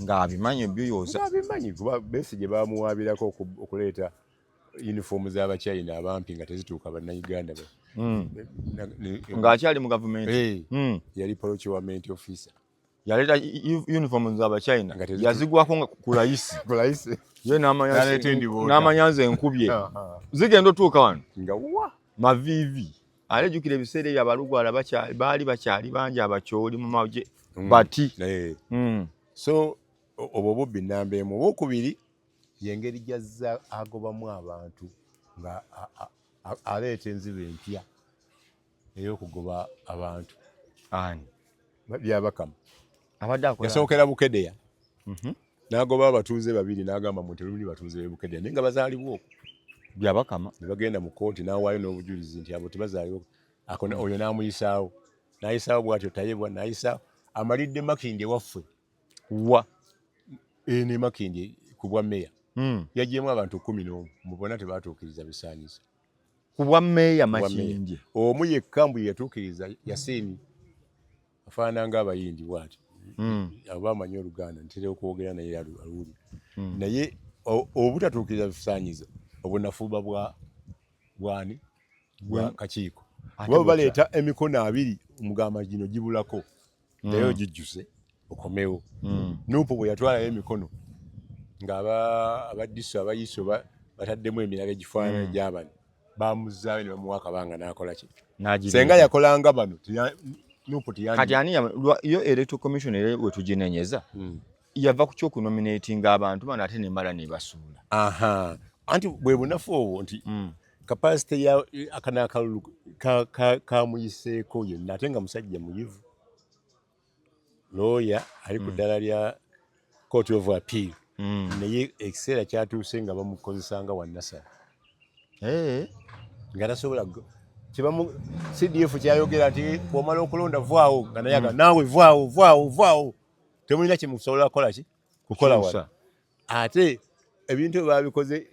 ng'abimanyi byuyoza abimanyi kuba Besigye bamuwaabirako okuleeta uniform z'Abachina abampi nga tezituuka bannayuganda ng'akyali mu gavumenti yali procurement officer yaleeta uniform z'Abachina yazigwako ku layisi ye n'amanya nze nkubye zigenda otuuka wano nga wa maviivi alejjukira ebiseera ebyo abalugwala baali bakyali bangi abakyoli mu magye bati so obwo bubbi nnamba emu. Obwokubiri y'engeri gy'azza agobamu abantu nga aleeta enziba empya ey'okugoba abantu byabakama yasookera Bukedeya n'agoba abatuuze babiri n'agamba mu teruli batuuze b'e Bukedeya naye nga bazaalibwa okwo byabakama ne bagenda mu kooti n'awaayo n'obujulizi nti abo tebazaalibwa oyo n'amuyisaawo bw'atyo tayebwa n'ayisaawo amalidde Makindye waffe ne Makindye ku bwa mmeeya yagyemu abantu 11 mu bonna tebaatuukiriza bisaanyizo ku bwa mmeeya Makindye omu yekka mbu yatuukiriza Yasiini afaanana ng'abayindi bw'ati aba amanyi Oluganda ntera okwogera naye aluwulira naye obutatuukiriza bisaanyizo obunafuuba bwani bwa kakiiko baba baleeta emikono 2 mugamba gino gibulako naye ogijjuse okomewo Nuupu bwe yatwalayo emikono nga abaddiso abayiso bataddemu emirala egifaanana gy'abano bamuzaayo ne bamuwa akabanga n'akola ki senga yakolanga bano Nuupu kati ani yo electoral commission ere we tuginenyeza yava ku kyokunominatinga abantu bano ate nemala nebasuula anti bwe bunafu obwo nti capacity ya akanakalulu kamuyiseeko yonna ate nga musajja muyivu lawyer ali ku ddala lya Court of Appeal naye ekiseera kyatuuse nga bamukozesanga wannasala nga tasobola CDF kyayogera nti bw'omala okulonda vaawo nga naye naawe vaawo temulina kye musobola kukola wano ate ebintu bye babikoze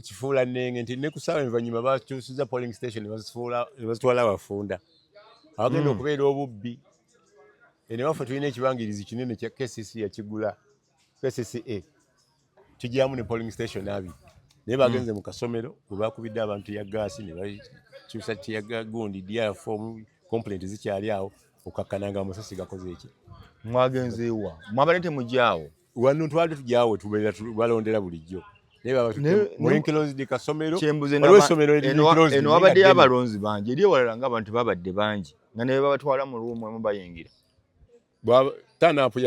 kifuula nnenge nti ne ku ssaawa envanyuma bakyusiza polling station ne bazitwala abafunda abagenda okubeera obubbi ne waffe tulina ekibangirizi kinene kya KCC yakigula KCCA kijyamu ne polling station 2 naye bagenze mu kasomero bwe bakubidde abantu ya gaasi ne bakyusa tiyaga gundi diaform complaint zikyali awo okakkananga amasasi gakoze eki mwagenzeewa mwabalete mujjaawo wano twali tujjaawo tubeera balondera bulijjo muenclosed kasomero eno wabaddeyo abalonzi bangi eri ewalala ng'abantu babadde bangi nga ne babatwala mu ruumu emu bayingira tanapu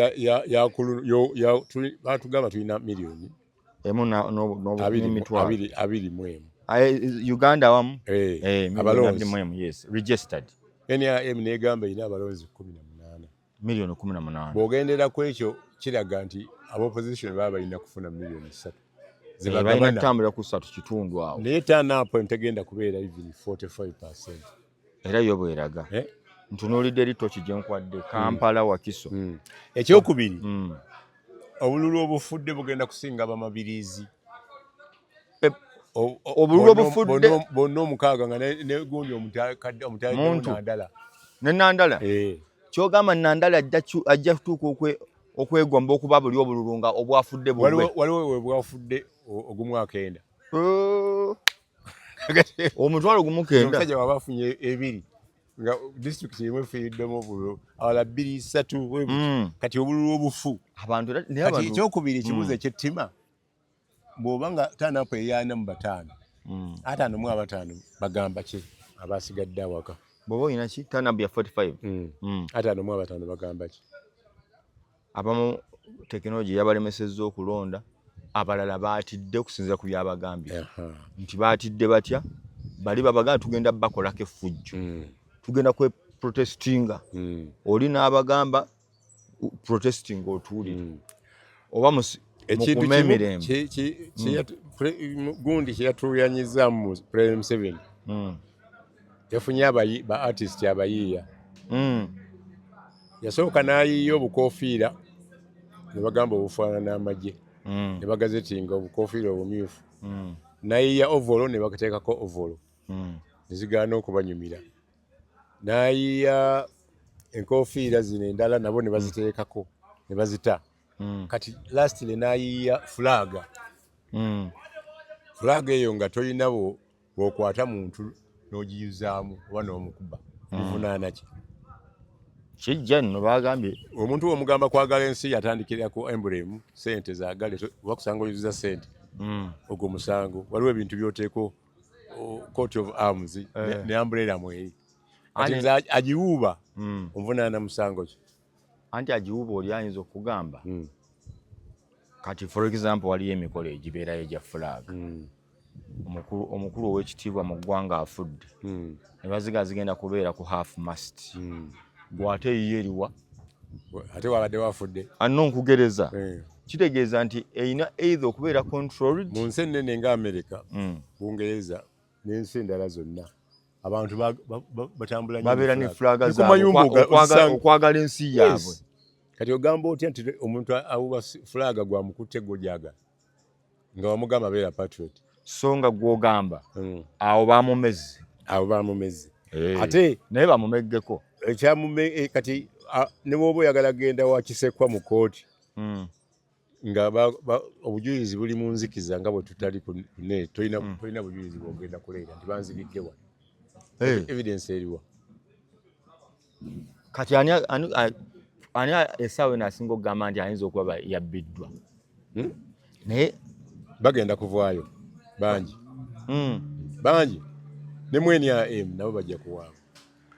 batugamba tulina miliyoni emu n'emitwalo 21 Uganda wamu abalonzi yes registered NRM negamba ina abalonzi 18 miliyoni 18 bw'ogendera ku ekyo kiraga nti ab'opposition baba balina kufuna miliyoni 3 balina kutambula ku 3 kitundu awo naye tanapu tegenda kubeera even 45% era yo bweraga ntunuulidde eritoki gye nkwadde Kampala Wakiso ekyokubiri obululu obufudde bugenda kusinga bamabirizi obululu obufudde bonna omukaaga nga negundi omutali Nandala kyogamba Nandala ajja kutuuka okwegomba okuba buli obululu nga obwafudde waliwo we bwafudde ogumu akenda omutwalo gumu kenda omusajja waba afunye 2 nga district emu efiiriddemu obululu awala 2-3 kati obululu obufu kati ekyokubiri ekibuuzo ekyettima bw'oba nga tanapu eyana mu 5 5 mu 5 bagamba ki abasigadde awaka bw'oba olina ki tanapu ya 45 5 mu 5 bagamba ki abamu tekinologi yabalemesezza okulonda abalala baatidde okusinziira ku byabagambye nti baatidde batya bali babagamba tugenda bakolako effujjo tugenda kwe protestinga oli n'abagamba protesting otuulire oba mukume emirembe gundi kyeyatuuyanyizzaamu mu Prem 7 yafunye ba artist abayiiya yasooka n'ayiiya obukofiira ne bagamba obufaanana n'amagye ne bagazetinga obukofiira obumyufu n'ayiiya ovolo ne bakateekako ovolo ne zigaana okubanyumira n'ayiiya enkofiira zino endala nabo ne baziteekako ne bazita kati lastly n'ayiiya fulaga eyo nga toyina bw'okwata muntu n'ogiyuzaamu oba n'omukuba muvunaana ki? Kijja nno bagambye Omuntu omugamba kwagala ensi yatandikira ku emblem sente zaagale oba kusanga oyuza sente ogwo musango. Waliwo ebintu by'oteeko coat of arms ne umbrella mweri kati agiwuuba omuvunaana musango ki? Anti agiwuuba oli ayinza okugamba kati for example waliyo emikolo egibeerayo egya flag omukulu ow'ekitiibwa mu ggwanga afudde ebaziga zigenda kubeera ku half mast gwate yiye eriwa ate wabadde wafudde anno nkugereza kitegeeza nti eyina either okubeera controlled mu nsi ennene nga America Bungereza n'ensi endala zonna abantu batambula babeera ne flaga zaabwe okwagala ensi yaabwe. Kati ogamba otya nti omuntu awuba flaga gwamukutte gwojaga nga wamugamba beera patriot so nga gwogamba awo bamumezi ate naye bamumeggeko kati ne bwoba oyagala genda wakisekwa mu kooti nga obujulizi buli mu nzikiza nga bwe tutali tolina bujulizi bwogenda kuleera nti banzibidde wano evidence eriwa kati ani essaawa naasinga okugamba nti ayinza okuba yabbiddwa naye bagenda kuvaayo bangi ne NRM nabo bajja kuwaaba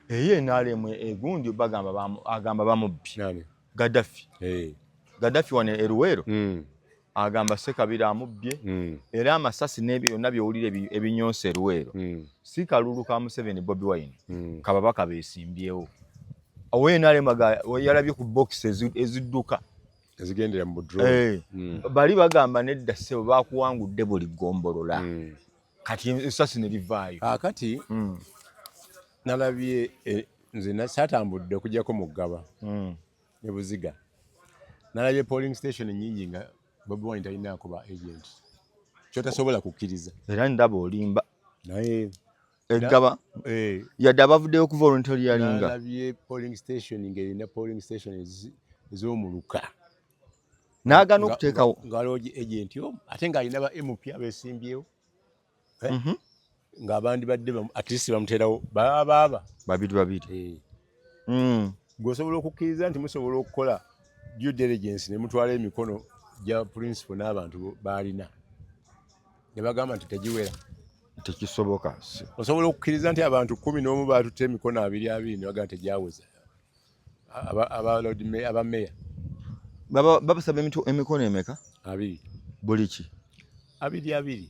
eye NRM egundi agamba bamubbye Gaddafi wane eruwero agamba Sekabira amubbye era amasasi n'ebyo byonna byowulira ebinyonsa eruwero si kalulu ka Museveni Bobi Wine kababaka beesimbyewo NRM yalabye ku box ezidduka ezigendera mu drone bali bagamba nedda ssebo bakuwangudde buli ggombolola kati essasi ne livaayo kati nalabye nze nasatambudde okujjako mu Ggaba ne Buziga nalabye polling station nyingi nga Bobi Wine talinaako ba agent kyotasobola kukkiriza era ndaba olimba naye Eggaba yadde abavuddeyo ku volunteeringa nalabye polling station ng'erina polling station ez'omuluka n'agaana okuteekawo ngalogi agent ate ng'alina ba MP abeesimbyewo ng'abandi badde at least bamuteerawo babiri gweosobola okukkiriza nti musobola okukola due diligence ne mutwala emikono gya principal n'abantu baalina ne bagamba nti tegiwera tekisoboka osobola okukkiriza nti abantu 11 baatutte emikono 22 ne bagamba tegyaweza abameya babasaba emikono emeka 2 buli ki 2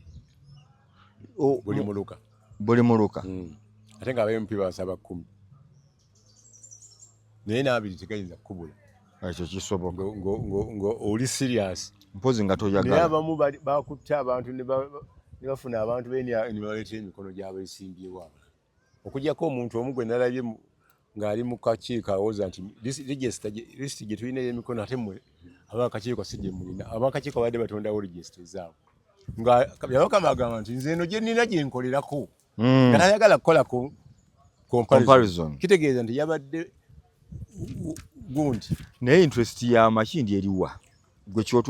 buli muluka ate nga abayempi basaba 10 naye n'abiri tegayinza kukubula ekyo kisoboka oli serious mpozi nga toyagala naye abamu bakutte abantu ne bafuna abantu ne baleeta emikono gy'abeesimbyewo okugyako omuntu omu gwe nalabye ng'ali mu kakiiko awooza nti lisiti gye tulina ey'emikono ate mmwe abakakiiko si gye mulina abakakiiko badde batondawo regisita ezaabwe nga yabakama agamba nti nze eno gye nnina gye nkolerako nga tayagala kukola comparison kitegeeza nti yabadde gundi naye interest ya makindi eriwa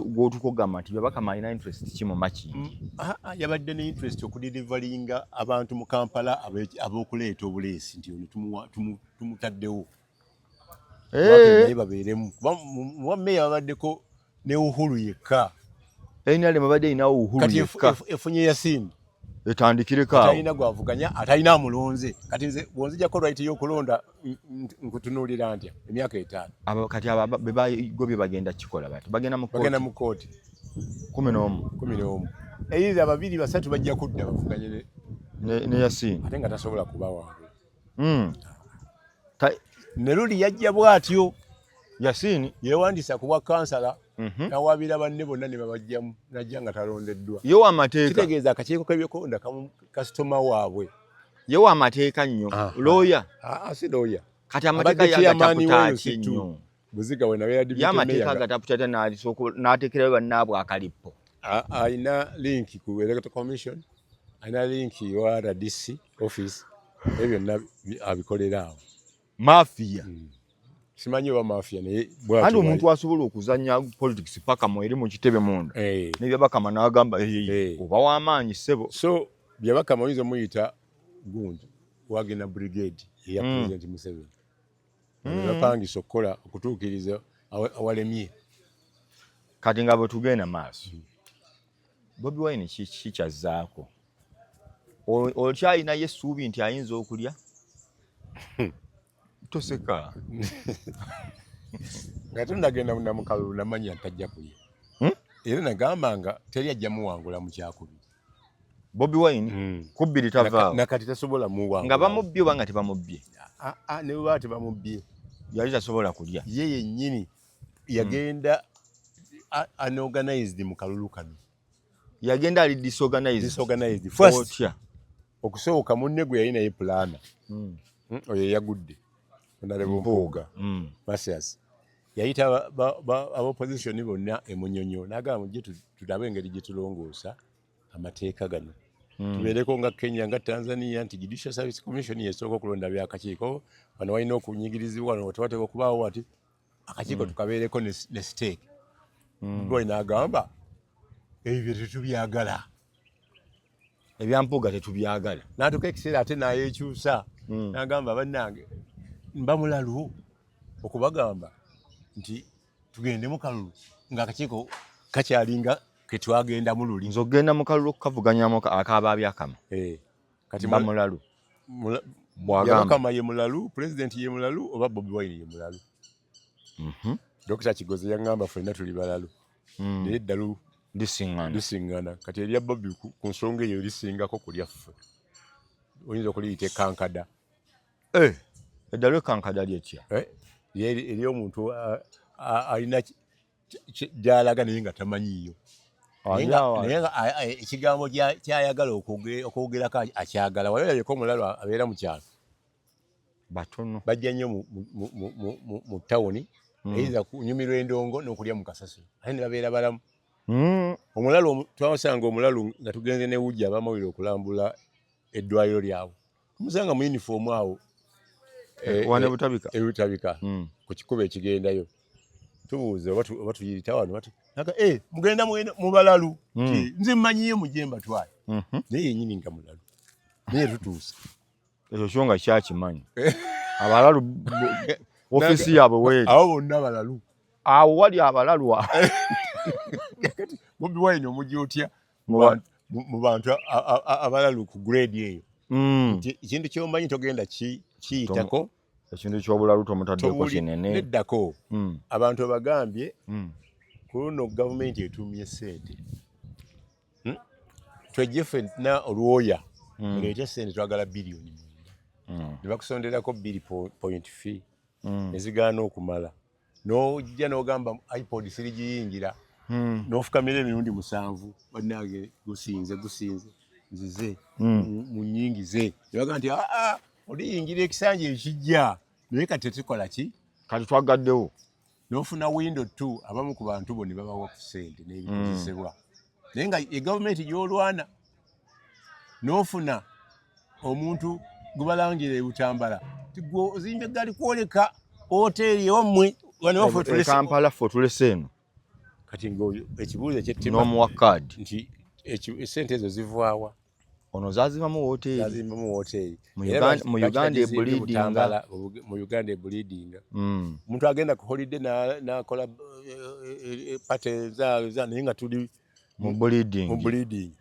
gwotukogamba nti babakama alina interest ki mu makindi yabadde ne interest okudelivaringa abantu mu Kampala ab'okuleeta obuleesi nti ono tumutaddewo naye babeeremu muwameya babaddeko ne Uhuru yekka NRM babadde inawo Uhuru yekka efunye Yasin etandikireko atalina gwavuganya atalina amulonze kati nze bwonzijako right y'okulonda nkutunuulira ntya emyaka 5 kati bebagobye bagenda kikola bati bagenda mu kooti 11 eyiza 2 3 bajja kudda bavuganye ne Yasin ate nga tasobola kuba wange ne luli yajja bwatyo Yasin yeewandisa kuba kansala nawabira banne bonna ne babajjamu najja nga talondeddwa yo amateeka kitegeeza akakiiko k'ebyokulonda kasitoma waabwe yo amateeka nnyo lawyer si lawyer kati amateeka yagataputa nnyo Buziga we nawe yadibite meya amateeka agataputa n'ateekerayo bannaabwe akalipo ayina link ku electoral commission ayina link wa RDC office ebyo byonna abikolera awo mafia simanyi oba mafia naye kandi omuntu asobola okuzanya politics paka mu eri mu kitebe munda nebyabakama n'agamba oba w'amaanyi ssebo so byabakama oyinza muyita gundi Wagner Brigade ya President Museveni. Bapangisa okukola okutuukiriza awalemye. Kati nga bwe tugenda maaso Bobi Wine kikyazzaako okyalinayo essuubi nti ayinza okulya toseka nga tundagenda namukalulu namanya ntajja kulya era nagamba nga teri ajja muwangula mu kyakubiri Bobi Wine kubbiri tavaawo nakati tasobola muwangula nga bamubbye oba nga tebamubbye ne bwe tebamubbye yali tasobola kulya ye yennyini yagenda unorganized mu kalulu kano yagenda ali disorganized first okusooka munne gwe yali naye pulana oyo yagudde Honorable Mpuuga Masias yayita ab'opposition bonna emunyonyo n'agamba mujje tulabe engeri gye tulongoosa amateeka gano tubeereko nga Kenya nga Tanzania nti Judicial Service Commission yesooka okulonda byakakiiko wano walina okunyigirizibwa wano tewateeka okubaawo ati akakiiko tukabeereko ne stake Boy n'agamba ebyo tetubyagala ebyampuuga tetubyagala n'atuuka ekiseera ate n'ayeekyusa n'agamba bannange mba mulalu okubagamba nti tugende mu kalulu ng'akakiiko kakyalinga ke twagenda mu luli nze okugenda mu kalulu okukavuganyamu akaabaabi akama kati mba mulalu bwagamba ye mulalu pulezidenti ye mulalu oba Bobi Wine ye mulalu Dr. Kigozi yaŋŋamba ffenna tuli balalu naye eddalu lisiŋŋana kati erya Bobi ku nsonga eyo lisingako ku lyaffe oyinza okuliyita ekankada eddalu ekankada lyetya eri omuntu alina gy'alaga naye nga tamanyiiyo naye nga ekigambo kyayagala okwogerako akyagala wayolabeko omulalu abeera mu kyalo batono bajja nnyo mu tawuni eyiza kunyumirwa endongo n'okulya mu kasasiro ate ne babeera balamu omulalu twasanga omulalu nga tugenze ne wujja abamawulire okulambula eddwaliro lyabwe tumusanga mu yunifoomu awo ebutabika ku kikubo ekigendayo tubuuze oba tuyita wano mugenda mu balalu nze mmanyiyo mujje mbatwale naye yennyini nga mulalu naye tutuuse ekyo kyo nga kyakimanyi abalalu ofisi yaabwe weeri awo bonna balalu awo wali abalalu Bobi Wine omujja otya mu bantu abalalu ku grade eyo ekintu ky'omanyi togenda kiyitako ekintu ky'obulalu tomutaddeko kinene neddako abantu abagambye ku luno gavumenti etuumye ssente twejje ffenna olwoya oleete ssente twagala biliyoni ne bakusonderako 2.5 nezigaana okumala n'ojja n'ogamba iPod sirigiyingira n'ofukamira emirundi 7 bannange gusinze nzize mu nnyingi ze ne bagamba nti oliyingira ekisanja ekijja naye kati tetukola ki kati twagaddewo n'ofuna window 2 abamu ku bantu bo ne babawa ku ssente n'ebikozesebwa naye nga egavumenti gy'olwana n'ofuna omuntu gubalangira ebutambala ozimbye gali kwoleka hoteri ommwe Kampala ffe otulese eno kati ekibuuzo ekyettima n'omuwakkaadi nti essente ezo zivaawa ono zazivamu hoteri mu Uganda ebulidinga omuntu agenda ku holiday n'akola pate za naye nga tuli mu bleeding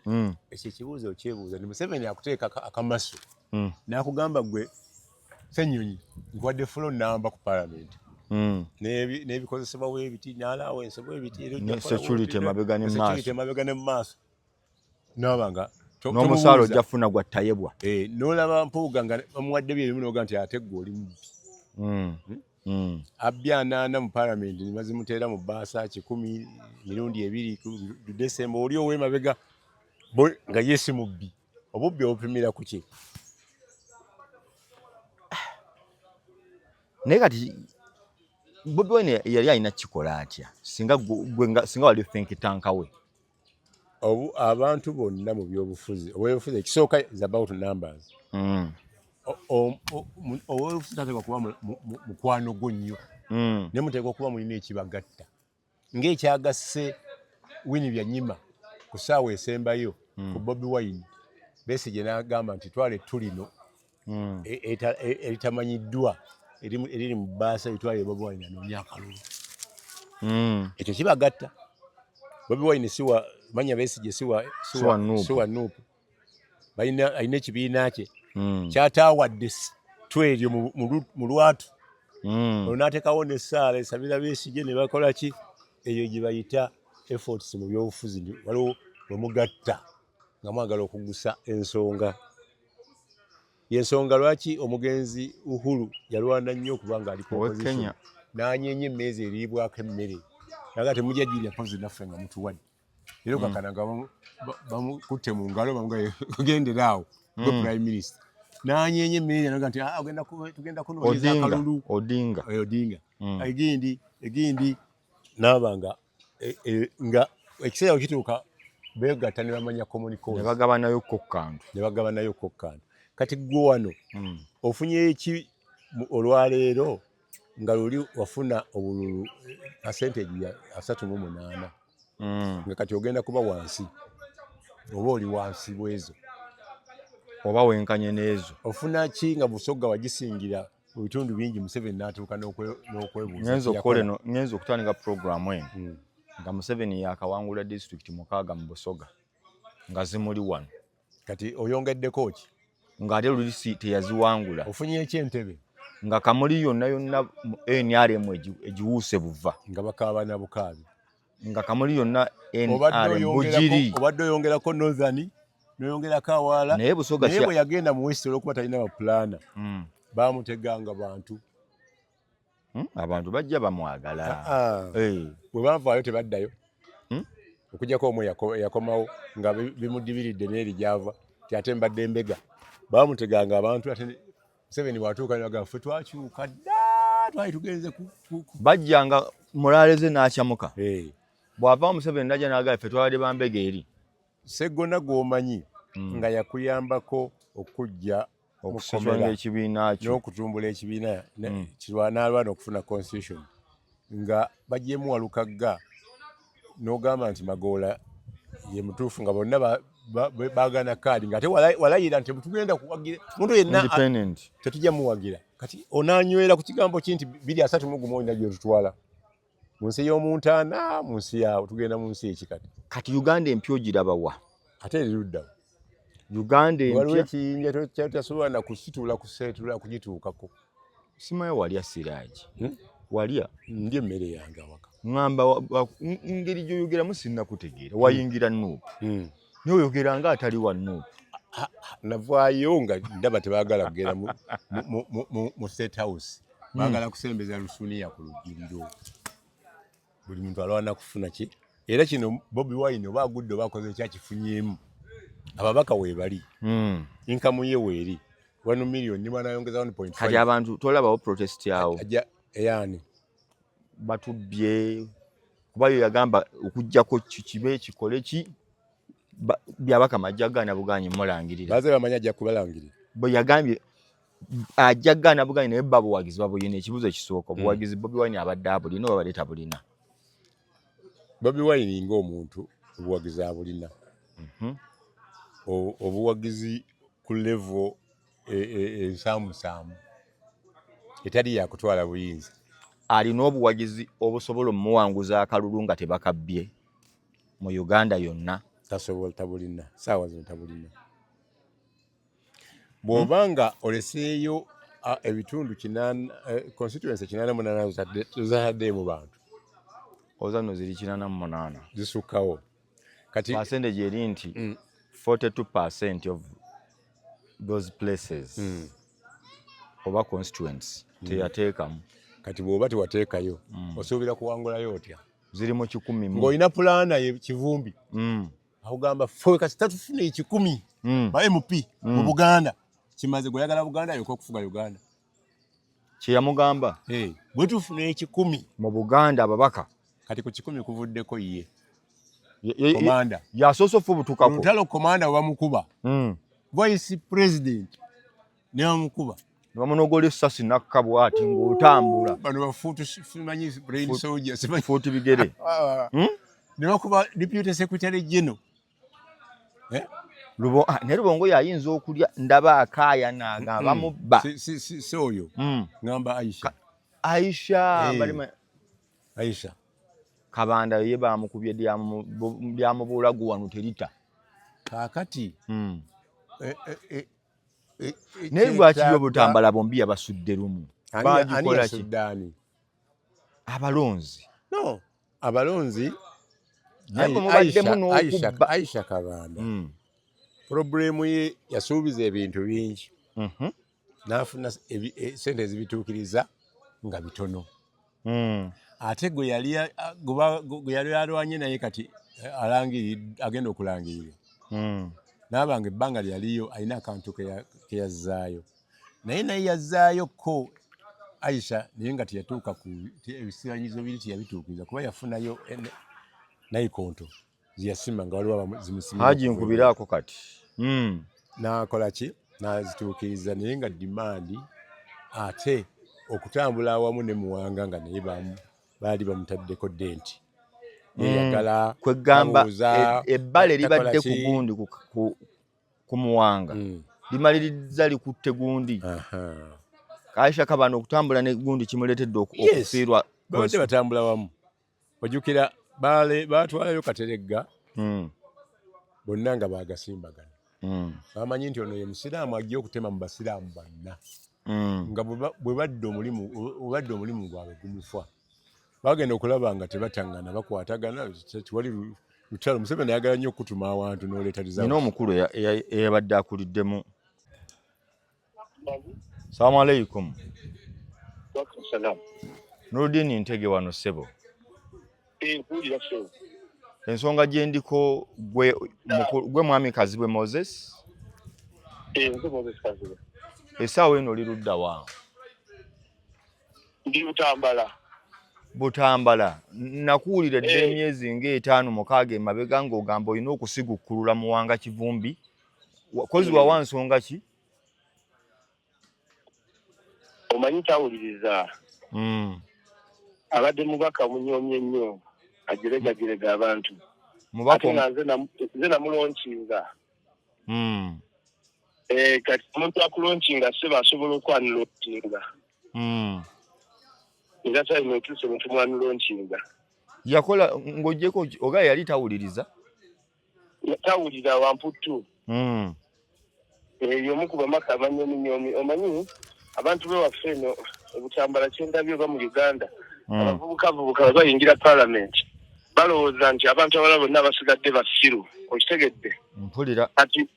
ekyo ekibuuzo okyebuuza ni Museveni akuteeka akamaso n'akugamba gwe Ssenyonyi nkwadde floor namba ku parliament n'ebikozesebwa w'ebiti n'alawense bw'ebiti security emabega ne mu maaso n'abanga n'omusaala ojja funa gwattayebwa n'olaba Mpuuga nga bamuwadde byerimu n'oga nti ate gwe oli mubbi abbya 8 mu parliament ne bazimuteera mu bbaasa 10 mirundi 2 December oli ow'emabega nga yesi mubbi obubbi obupimira ku ki naye kati Bobi Wine yali alina kikola atya singa wali think tank we abantu bonna mu byobufuzi obwebufuzi ekisooka is about numbers obwebufuzi tateekwa kuba mukwano gwo nnyo naye muteekwa okuba mulina ekibagatta ng'ekyagasse Winnie Byanyima ku ssaawa esembayo ku Bobi Wine Besigye n'agamba nti twale tulino eritamanyiddwa eriri mu bbaasa etwala Bobi Wine anoonya akalulu. Ekyo kibagatta. Bobi Wine manya Besigye siwa Nuupu. Alina ekibiina kye kyataawadde tweryo mu lwatu. Olwo n'ateekawo n'essaala esabira Besigye ne bakola ki? Eyo gye bayita efforts mu byobufuzi. Waliwo bwe mugatta nga mwagala okugusa ensonga. Y'ensonga lwaki omugenzi Uhuru yalwana nnyo okubanga aliko opposition n'anyeenya emmeeza eriibwako emmere. Naga temujja jjulira pozi naffe nga mutuwadde. Leero kakana nga bamukutte mu ngalo bamugaye kugendera awo gwe prime minister. N'anyeenya emmere naga nti tugenda kunoonyeza akalulu. Odinga. Egindi n'abanga nga ekiseera okituuka beegatta ne bamanya common cause. Ne bagabanayo kokkantu. Kati gwe wano ofunye eki olwaleero nga luli wafuna obululu percentage ya 38 nga kati ogenda kuba wansi oba oli wansi bwezo oba wenkanye nezo ofuna ki nga Busoga wagisingira mu bitundu bingi Museveni n'atuuka n'okwebuuza ngenzo okutandika programu eno nga Museveni yakawangula district 6 mu Busoga nga zimuli wano kati oyongeddeko ki ng'ate lulisi teyaziwangula ofunye eky'Entebbe nga Kamuli yonna NRM egiwuuse buva nga bakaabana bukaabi nga Kamuli yonna NRM bugiri obadde oyongerako Northern noyongerako Awaala naye Busoga naye bwe yagenda mu West olwokuba talina baplana baamuteganga abantu bajja bamwagala bwe banvaayo tebaddayo okujjako omwe yakomawo nga bimudibiridde n'eri gyava ate mbadde mbega baamuteganga abantu ate Museveni bwatuuka naga ffe twakyuka dda twali tugenze bajjanga mulaaleze n'akyamuka bw'ava Museveni najja n'agamba ffe twabadde bambega eri Sseggona gw'omanyi nga yakuyambako okujja okusonga ekibiina kyo n'okutumbula ekibiina n'alwana okufuna constitution nga bajjemu Walukagga n'ogamba nti Magoola ye mutuufu nga bonna baagana kaadi nga ate walayira nti tugenda kuwagira muntu yenna tetujja muwagira kati onanywera ku kigambo ki nti 231 najjo tutwala mu nsi y'omuntaana mu nsi yawo tugenda mu nsi ekikati kati Uganda empyo girabawa ate erudda Uganda empya waliwo ekiyinja kyotasobola na kusitula kuseetula kugituukako simaye walya Siraaji walya ndya emmere yange awaka ngamba ngeri gy'oyogeramu sinnakutegeera wayingira Nuupu n'oyogera nga atali wa Nuupu navaayo nga ndaba tebaagala kugenda mu State House baagala kusembeza Lusuniya ku lujjiriro buli muntu alwana kufuna ki era kino Bobi Wine oba agudde oba akoze ekyakifunyemu ababaka weebali inkamu ye weeri 1 million ni banayongeza 1.5 kati abantu tolabawo protest yawo eyani batubbye kuba yagamba okujjako kibe kikole ki byabaka majjagana buganyi mulangirira baze bamanya ajja kubalangirira bo yagambye ajjagana buganyi naye babo wagizi babo yene ekibuzo ekisooka buwagizi Bobi Wine abadde abulina oba baleta bulina Bobi Wine ng'omuntu obuwagizi abulina obuwagizi ku level ensaamusaamu etali yakutwala buyinza alina obuwagizi obusobola omuwanguza akalulu nga tebakabbye mu Uganda yonna tasobola tabulina saawa zino tabulina bw'obanga oleseeyo ebitundu 8 constituency 88 zazadde mu bantu ozano ziri 88 zisukkawo kati percentage eri nti 42% of those places oba constituents teyateekamu kati bw'oba tewateekayo osuubira kuwangulayo otya ziri mu 10 ng'olina pulaana ye Kivumbi akugamba ffe kasi tatufuna 10 ba MP mu Buganda kimaze goyagala Buganda yoko okufuga Uganda kye yamugamba bwe tufuna 10 mu Buganda ababaka kati ku 10 kuvuddeko ye komanda yasoso fu butukako mutalo komanda bamukuba vice president ne bamukuba bamunogole sasi nakabwa ati ng'otambula bano bafutu simanyi brain soldier simanyi futu bigere ne bakuba deputy secretary general ne Lubongo yayinza okulya ndaba akaaya n'agamba bamubba. Si oyo. Ngamba Aisha. Aisha. Kabanda ye bamukubye lyamubuula guwanu terita. Kaakati. Naye lwaki Butambala bombi yabasudde lumu? Bagikola ki? Abalonzi. No, abalonzi. Aisha Kabanda. Problemu ye yasuubiza ebintu bingi. N'afuna sente ezibituukiriza nga bitono. Ate gwe yali alwanye naye kati agenda okulangirira. N'abanga ebbanga lyaliyo alina akantu ke yazzaayo. Naye yazzaayo ko Aisha naye nga teyatuuka ku ebisiranyizo biri teyabituukiriza kuba yafunayo nayikonto ziyasima nga waliwo zimusima. Haji nkubiraako kati. N'akola ki? N'azituukiriza naye nga dimandi ate okutambula awamu ne Muwanga nga naye baali bamutaddeko denti. Yagala kwegamba ebbale libadde ku gundi ku Muwanga. Limaliriza likutte gundi. Aisha Kabanda okutambula ne gundi kimuleetedde okufiirwa. Bade batambula wamu. Ojjukira baatwalayo Kateregga. Bonna nga baagasimbagana. Bamanyi nti ono ye musiraamu ajja okutema mu basiraamu bonna. Nga bwe badde omulimu gwabwe gumufa. Bagenda okulaba nga tebatangana bakwatagana tewali lutalo. Museveni ayagala nnyo okutuma awantu n'oleeta dizamu. Nina omukulu eyabadde akuliddemu. Salamu alaikum. Salam. Nuruddin Ntege wano ssebo. Ensonga gye ndiko gwe mwami Kazibwe Moses. Moses Kazibwe. Essaawa eno lirudda wa? Ndi Butambala. Nakuwulira dde emyezi ng'etaano mukaaga emabega ng'ogamba olina okusigukkulula Muwanga Kivumbi. Kozi wa nsonga ki? Omanyi tawuliriza. Abadde mubaka munyoomye nnyo ajeregajirega abantu. Ate nga nze namulonkinga. Kati omuntu akulonkinga seba asobola okwanulonkinga. Era talina otuuse muntu mwanulonkinga. Yakola ng'oggyeko oga yali tawuliriza? Tawulira wamputtu. Y'omu ku bamaka abanyoomi. Omanyi abantu b'ewaffe eno Butambala kyendabye oba mu Uganda. Abavubuka bayingira paalamenti. Balowooza nti abantu abalala bonna basigadde basiru. Okitegedde? Mpulira. Kati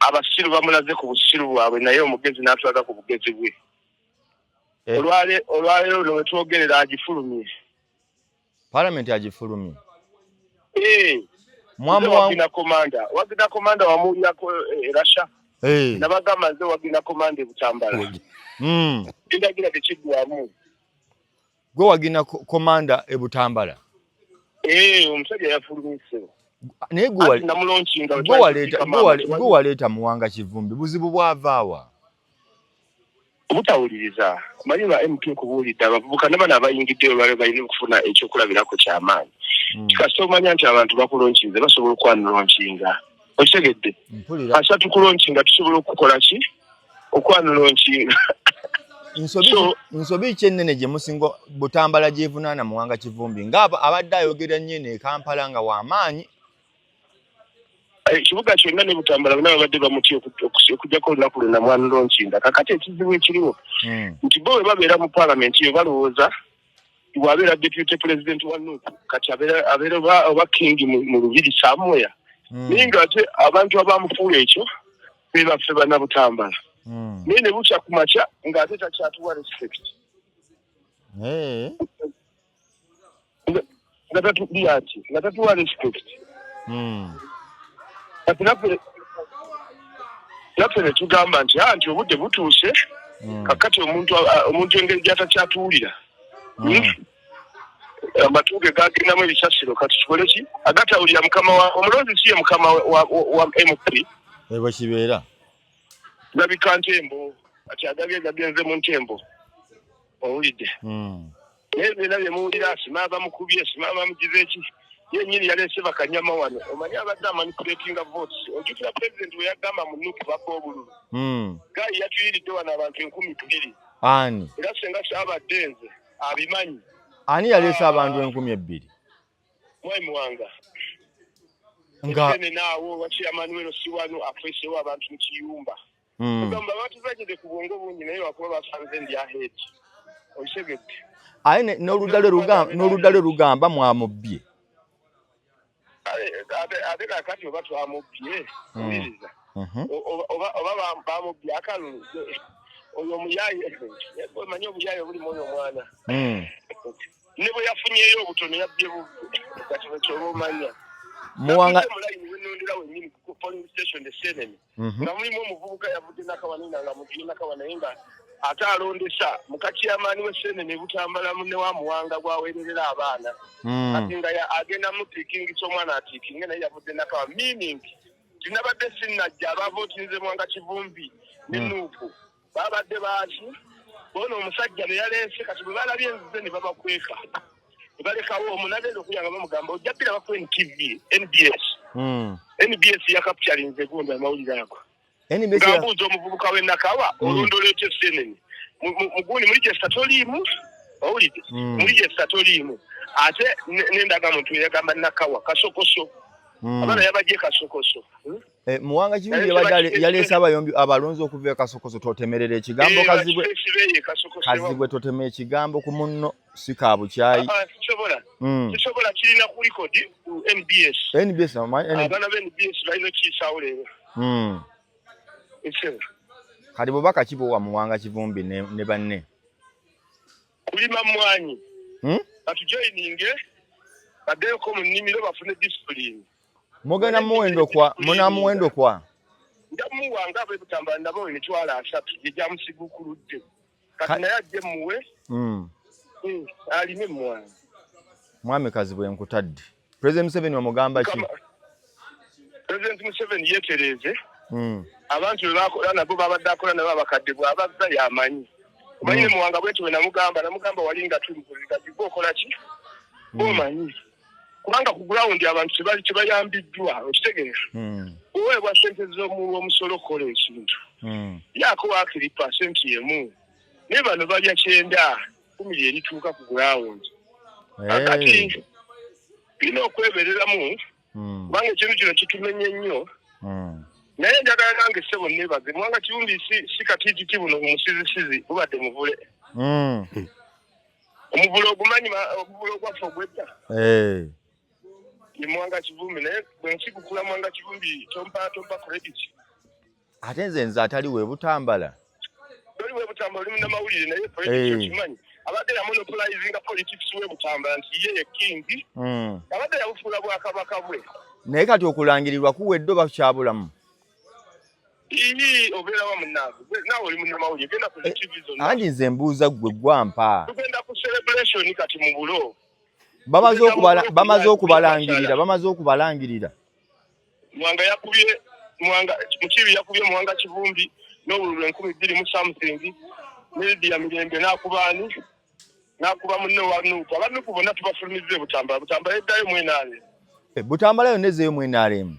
abasiru bamulaze ku busiru bwabwe naye omugezi n'atulaga ku bugezi bwe. Olwaleero lwe twogerera agifulumye. Paalamenti agifulumye. Wagina komanda wamulyako Rasha. Nabagamba nze wagina komanda Butambala. Ndagira tekiggwamu. Gwe wagina komanda Butambala. Omusajja yafulumise. Naye gwe waleeta Muwanga Kivumbi buzibu bwavaawa. Obutawuliriza. Omanyi ba MP kubuulidde abavubuka n'abana abayingiddeyo olwaleero balina okufuna ekyokulabirako ky'amaanyi. Kasita omanya nti abantu bakulonkinze basobola okwanulonkinga. Okitegedde? Kasita tukulonkinga tusobola okukola ki? Okwanulonkinga. Nsobi kyennene gye musinga Butambala gyevunaana Muwanga Kivumbi ng'abo abadde ayogera nnyo ne Kampala nga w'amaanyi. Ekibuga kyonna ne Butambala bonna babadde bamutya okujjako olunaku lwonna mwanulonkinga. Kakati ekizibu ekiriwo nti bo bwe babeera mu paalamenti eyo balowooza bw'abeera deputy president wa Nuupu kati abeera oba king mu Lubiri Samuel. Naye ng'ate abantu abamufuula ekyo be baffe banna Butambala. Naye ne bukya ku makya ng'ate takyatuwa respect. Nga tatuwa respect. Kati naffe ne tugamba nti obudde butuuse kakati omuntu engeri gy'atakyatuwulira. Amatuuge gagendamu ebisasiro kati kikole ki? Agatawulira mukama wa omulonzi si ye mukama wa MP. Bwe kibeera. Gabika Ntembo ati agabye gagenze mu Ntembo. Owulidde. Naye byonna bye muwulira sima bamukubye sima bamugize ki? yenyini yalese bakanyama wano omanyi abadde manipulating votes ojukira president we yagamba mu nuku bako obululu gayi yatuyiridde wano abantu 2,000 ani era senga kyabadde nze abimanyi ani yalese abantu 2,000 mwai muwanga nga ene naawo wachi Emmanuel Siwanu afesewo abantu mu kiyumba kugamba abantu bagende ku bwongo bungi naye wakuba basanze ndi ahead oyisegedde aine n'oludale rugamba mwamubye ate kakati oba twamubye uliriza oba bamubye akalulu oyo omuyaye manyi obuyaye buli mwoyo omwana ne bwe yafunyeyo obutono yabbye bubbe kati bwekyoba omanya muwanga wenondera wenyini ku polling station the senemi nga mulimu omuvubuka yavudde nakawanina nga mugiye nakawana naye nga ate alondesa mukati y'amaani w'essenene butambala munne wa muwanga gwaweererera abaana kati nga agenda mutiikingisa omwana atiikinge naye yavudde nakawa meaning tinabadde sinnajja abavootinze Mwanga Kivumbi ne Nuupu babadde baaki bona omusajja ne yaleese kati bwe balabye enzize ne babakweka ne balekawo omunagenda okuyanga bamugamba ojja bbira baku NTV NBS yakapchalinze gunda amawulire ago ngabuuza omuvubuka w'ennakawa olondoleeta essenene mugundi muli gye statoliimu owulidde muli gye statoliimu ate n'endagamuntu eyagamba nakawa kasokoso abaana yabajje kasokoso Muwanga Kivumbi yaleese abayombi abalonzi okuva e Kasokoso totemerera ekigambo kazibwe totemera ekigambo ku munno si kaabukyayi kisobola kirina ku likodi ku NBS abaana ba NBS balina okiyisaawo leero kati bubaka kibuwa Muwanga Kivumbi ne banne kulima mwanyi batujoyininge baddeyoko mu nnimiro bafune disipulini mugenda muwendo kwa munamuwendo kwa ndamuwanga abe butambala ndabo emitwala 3 gye musigukuludde kati naye ajje muwe alime mwana mwami Kazibwe nkutadde President Museveni wamugamba ki President Museveni yetereze abantu bakola nabo babadde akola nabo abakadde bwabazza yamanyi omanyi Muwanga bwetu we namugamba walinga tuli kuzikazi okola ki omanyi kubanga ku ground abantu tebayambiddwa okitegeeza oweebwa sente z'omusolo okukola ekintu yaako waakiri 1% yemu naye bano balya 9 10 erituuka ku ground kati tulina okwebereramu kubanga ekintu kino kitumenye nnyo naye njagala nange ssebo nebaze Mwanga Kivumbi si katiititi buno omusizisizi bubadde muvule omuvule ogumanyi omuvule ogwaffe ogwedda Mwanga Kivumbi naye bwe nsikukula Mwanga Kivumbi tompa credit ate nze atali we butambala toli we butambala oli munnamawulire naye politics okimanyi abadde yamonopolizinga politics we butambala nti ye king abadde yabufuula bwakabaka bwe naye kati okulangirirwa kuwedde oba kyabulamu obeera wa munnaavu naawe oli munnamawulire genda ku TV zonna andi nze mbuuza ggwe gwampa tugenda ku celebration kati mu bulo bamaze okubalangirira Mwanga yakubye Mukibi yakubye Mwanga Kivumbi n'obululu 20 mu something Media Mirembe n'akubaani n'akuba munne wa Nuupu abanuupu bonna tubafulumize butambala eddayo mwenale butambala yonezeeyo mwenalemu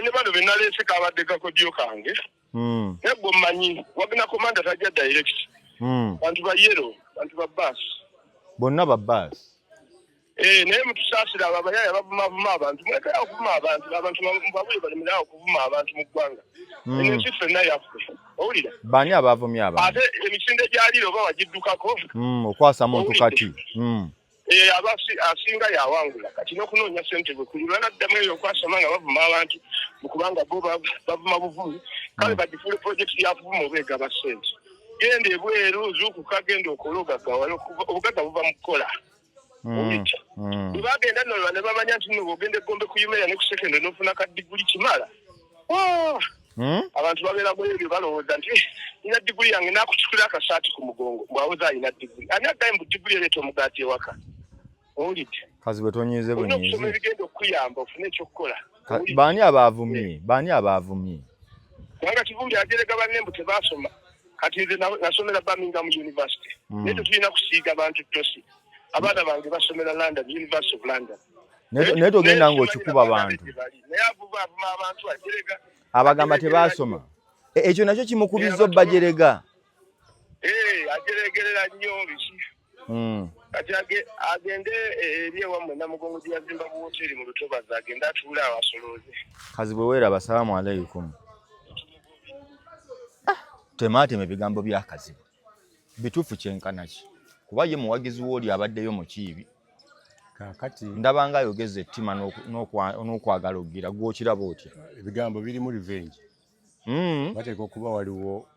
ne bano benaleese kabadde kakodyo kange nebwe mmanyi wagina komanda tajja direct bantu ba yero bantu ba bus bonna ba bus naye mutusaasira abayaya bavuma abantu mwekaya okuvuma abantu mbabule balemerawo okuvuma abantu mu ggwanga ensi ffenna yaffe owulira bani abavumye abantu ate emisinde gyaliro oba wagiddukako okwasa muntu kati asinga yawangula kati n'okunoonya ssente bwe kuli banaddamu eyo okwasoma nga bavuma abantu mukubanga bo bavuma buvumi kale bagifuule projekiti yakuvuma obeegaba ssente genda ebweru zuukuka genda okola obugagga buva mu kukola bagenda nolwa ne bamanya nti nno ogenda egombe ku yumeya ne ku sekendo n'ofuna kadiguli kimala abantu babeera bwebyo balowooza nti nina diguli yange nakutukula akasaati ku mugongo bw'awoza alina diguli ani addayo mu diguli ereeta omugaati ewaka owulidde Kazibwe tonyize bunyize okusoma ebigenda okuyamba ofune ekyokukola baani abaavumye Mwanga Kivumbi ajerega bannembu tebaasoma kati nze nasomera Birmingham University naye tetulina kusiiga bantu tosi abaana bange basomera London University of London naye togenda ng'okikuba abantu naye avuma abantu ajerega abagamba tebaasoma ekyo nakyo kimukubizza obbajerega ajeregerera nnyo biki kati agende eri ewammwe Namugongo gye yazimba ku hoteri mu Lutobazi agende atuule awo asolooze kazi bwe weeraba salaamu aleikum temaatema ebigambo bya Kazibu bituufu kyenkana ki kuba ye muwagizi w'oli abaddeyo mu kiibi kakati ndaba nga ayogeza ettima n'okwagala okugira gw'okiraba otya ebigambo birimu revenge bateeka okuba waliwo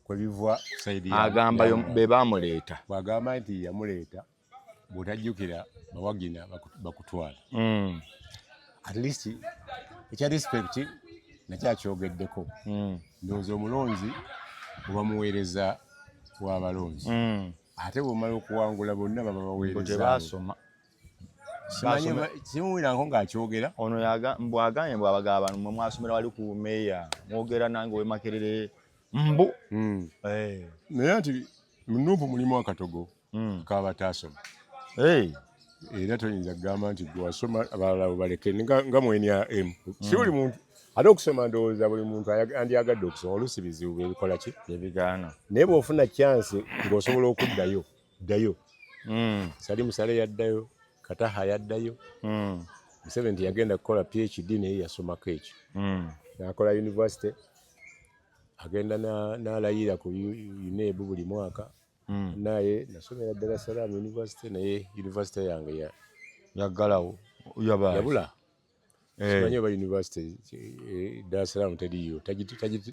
kwe biva saidi agamba be baamuleeta bw'agamba nti yamuleeta bw'otajjukira bawagina bakutwala at least ekya respect nakyakyogeddeko ndowooza omulonzi obamuweereza w'abalonzi ate bw'omala okuwangula bonna baba baweereza tebaasoma kimuwirako ng'akyogera ono bw'agambye bw'abaga abantu mwe mwasomera wali ku meeya mwogera nange wemakerere mbu naye nti Nuupu mulimu akatogo k'abataasoma era toyinza kugamba nti gwe wasoma abalala baleke nga mwenyaM si buli muntu ate okusoma ndowooza buli muntu andyagadde okusoma oluusi bizibu bebikola ki bebigaana naye bw'ofuna chance ng'osobola okuddayo ddayo Sali Musale yaddayo Kataha yaddayo Museveni yagenda kukola PhD naye yasomako ekyo n'akola university agenda n'alayira ku UNEB buli mwaka naye nasomera Dar es Salaam University naye university yange yaggalawo yabula simanyi oba university Dar es Salaam teriyo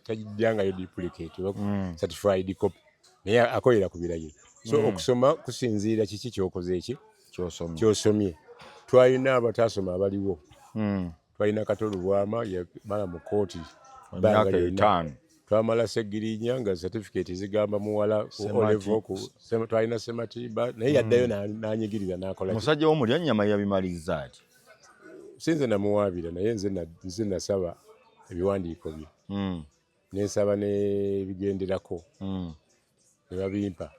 tagijjangayo duplicate certified copy naye akolera ku birayiro so okusoma kusinziira kiki kyokoze eki kyosomye twalina abataasoma abaliwo twalina Katolu Bwama yamala mu kooti myaka 5 twamala Segirinya nga certificate zigamba muwala olevo twalina Sematiba naye yaddayo n'anyigiriza n'akola musajja w'omulya nnyama yabimaliza ati sinze namuwaabira naye nze nasaba ebiwandiiko bye nensaba n'ebigenderako ne babimpa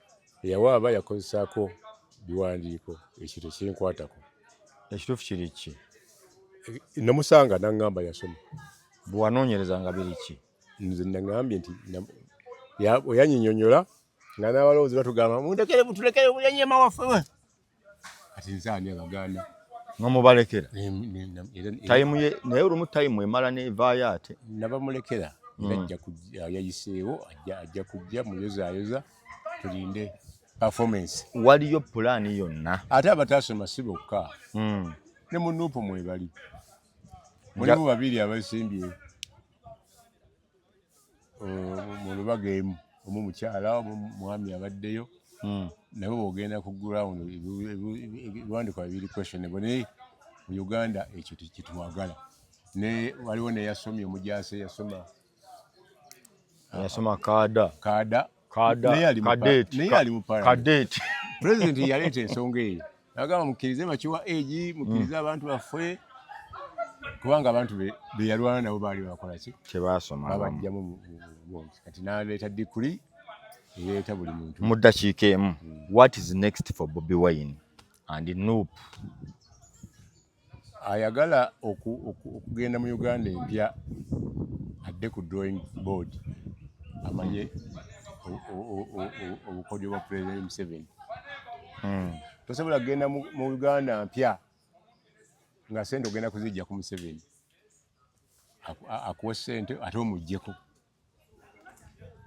eyawaaba yakozesaako biwandiiko ekyo tekinkwatako ekituufu kiri ki namusanga n'aŋŋamba yasoma bwe wanoonyereza nga biri ki nze naŋŋambye nti oyanyinyonyola nga n'abalowoozi batugamba tulekere bulyanyema waffe ati nze ani abagaana nga mubalekera naye olumu tayimu emala nevaayo ate nabamulekera era yayiseewo ajja kujja muyozaayoza tulinde performance waliyo pulaani yonna ate abataasoma si bokka ne mu Nuupu mwebali mulimu babiri abasimbye mu Lubaga emu omu mukyala omu mwami abaddeyo nabo bw'ogenda ku ground ebiwandiiko bibiri questionable naye mu Uganda ekyo tekitumwagala ne waliwo neyasomye omujaasi yasoma kaada naye ali mu kadeti president yaleeta ensonga eyo nagamba mukkirize Makiwa egi mukkirize abantu baffe kubanga abantu be yalwana nabo baali bakola ki tebaasoma babajjamu kati n'aleeta dikuli ereeta buli muntu mu ddakiika emu what is next for Bobi Wine and Nuupu ayagala okugenda mu Uganda empya adde ku drawing board amanye obukodyo bwa President Museveni tosobola kugenda mu Uganda mpya nga sente ogenda kuzijja ku Museveni akuwa sente ate omuggyeko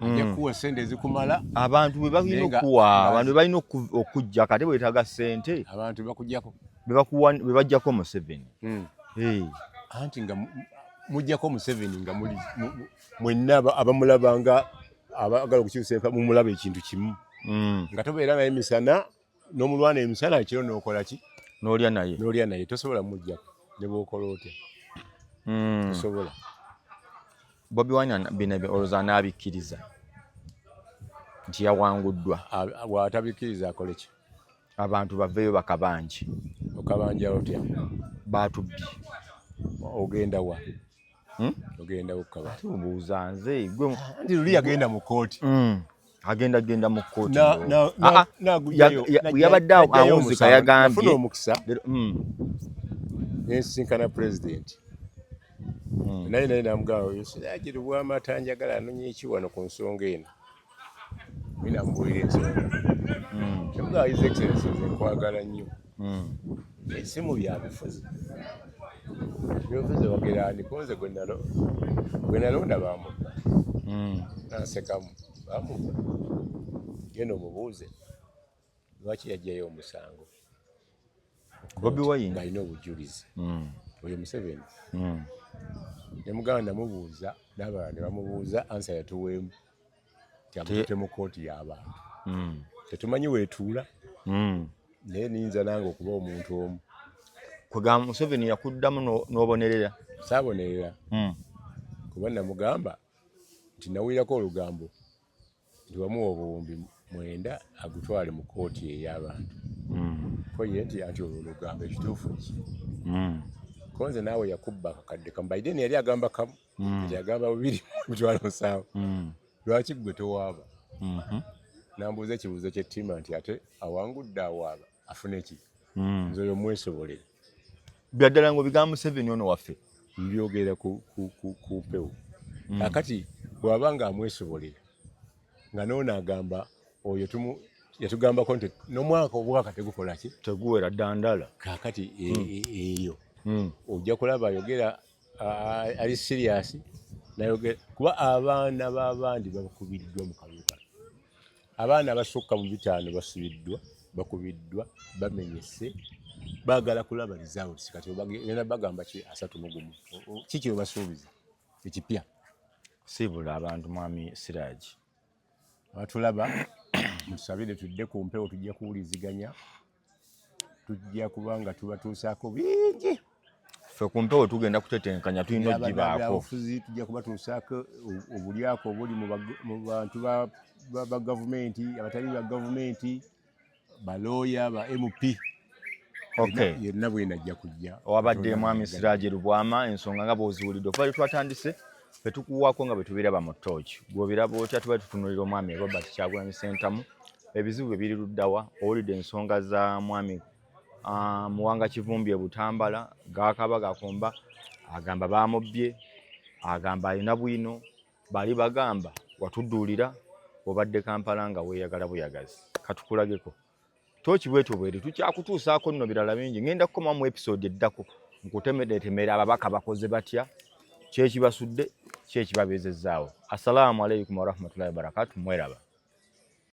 ajja kuwa sente ezikumala abantu bwe balina okuwa abantu bwe balina okujja kate bwetaaga sente abantu bakujjako bwe bajjako Museveni anti nga mujjako Museveni nga muli mwenna abamulaba nga abagala okukyusa mumulaba ekintu kimu nga tobeera naye misana n'omulwana emisana ekiro n'okola ki n'olya naye tosobola mujjako ne bw'okola otya tosobola Bobi Wine bino olowooza n'abikkiriza nti yawanguddwa bw'atabikkiriza akole ki abantu baveeyo bakabanji okabanja otya baatubbi ogenda wa ogenda okukaba tubuuza nze nti luli yagenda mu kooti agenda mu kkooti yabadde awunzika yagambye afuna omukisa nesinkana pulezidenti naye namugamba Siraji Lubwama njagala anonye eki wano ku nsonga eno namubuulira ensonga namugamba his excellency nze nkwagala nnyo si mu byabufuzi wagera ndikonze gwe nalonda bamubba nansekamu bamubba genda omubuuze lwaki yajjayo omusango Bobi Wine alina obujulizi oyo Museveni nemugamba namubuuza n'abalala ne bamubuuza ansa yatuweemu tyamutute mu kooti y'abantu tetumanyi weetuula naye niyinza nange okuba omuntu omu kwegamba Museveni yakuddamu n'obonerera saabonerera kuba namugamba nti nawulirako olugambo nti wamuwa obuwumbi 9 agutwale mu kooti ey'abantu koye nti ati olwo olugambo ekituufu ki konze naawe yakubba akakadde kamu Biden yali agamba kamu yagamba 2 mutwalo 7 lwaki gwe towaaba nambuuza ekibuuzo kyettima nti ate awangudde awaaba afune ki nze oyo mwesobolere byaddala ng'obigambo Museveni ono waffe mbyogera ku mpewo kakati bw'aba nga amwesobolera nga noono agamba oyo yatugambako nti n'omwaka obwaka tegukola ki teguwera ddandala kakati eyo ojja kulaba ayogera ali serious nayogera kuba abaana b'abandi bakubiddwa mu kalulu kano abaana abasukka mu 5 basibiddwa bakubiddwa bamenyese baagala kulaba results kati bagenda bagamba ki 31 kiki basuubiza ekipya sibula abantu mwami Siraji batulaba musabire tudde ku mpewo tujja kuwuliziganya tujja kubanga tubatuusaako bingi ffe ku mpewo tugenda kutetenkanya tulina ogibaako tujja kubatuusaako obulyako obuli mu bantu ba gavumenti abatali ba gavumenti balooya ba MP yenna bwena ajja kujja owabadde mwami Siraji Lubwama ensonga nga bw'oziwulidde okuva twatandise ffe tukuwaako nga bwe tubiraba mu tooki gw'obiraba otya tuba tutunulira omwami Robert Kyagulanyi Ssentamu ebizibu bwe biri luddawa owulidde ensonga za mwami Muwanga Kivumbi Butambala gakaba gakomba agamba bamubbye agamba alina bwino bali bagamba watudduulira obadde Kampala nga weeyagala buyagazi katukulageko tooki bwetu bweri tukyakutuusaako nno birala bingi ngenda kukoma mu episode eddako nkutemedetemera ababaka bakoze batya kyekibasudde kyekibabeezezzaawo. Assalamu alaikum warahmatullahi wabarakatuh. Mweraba.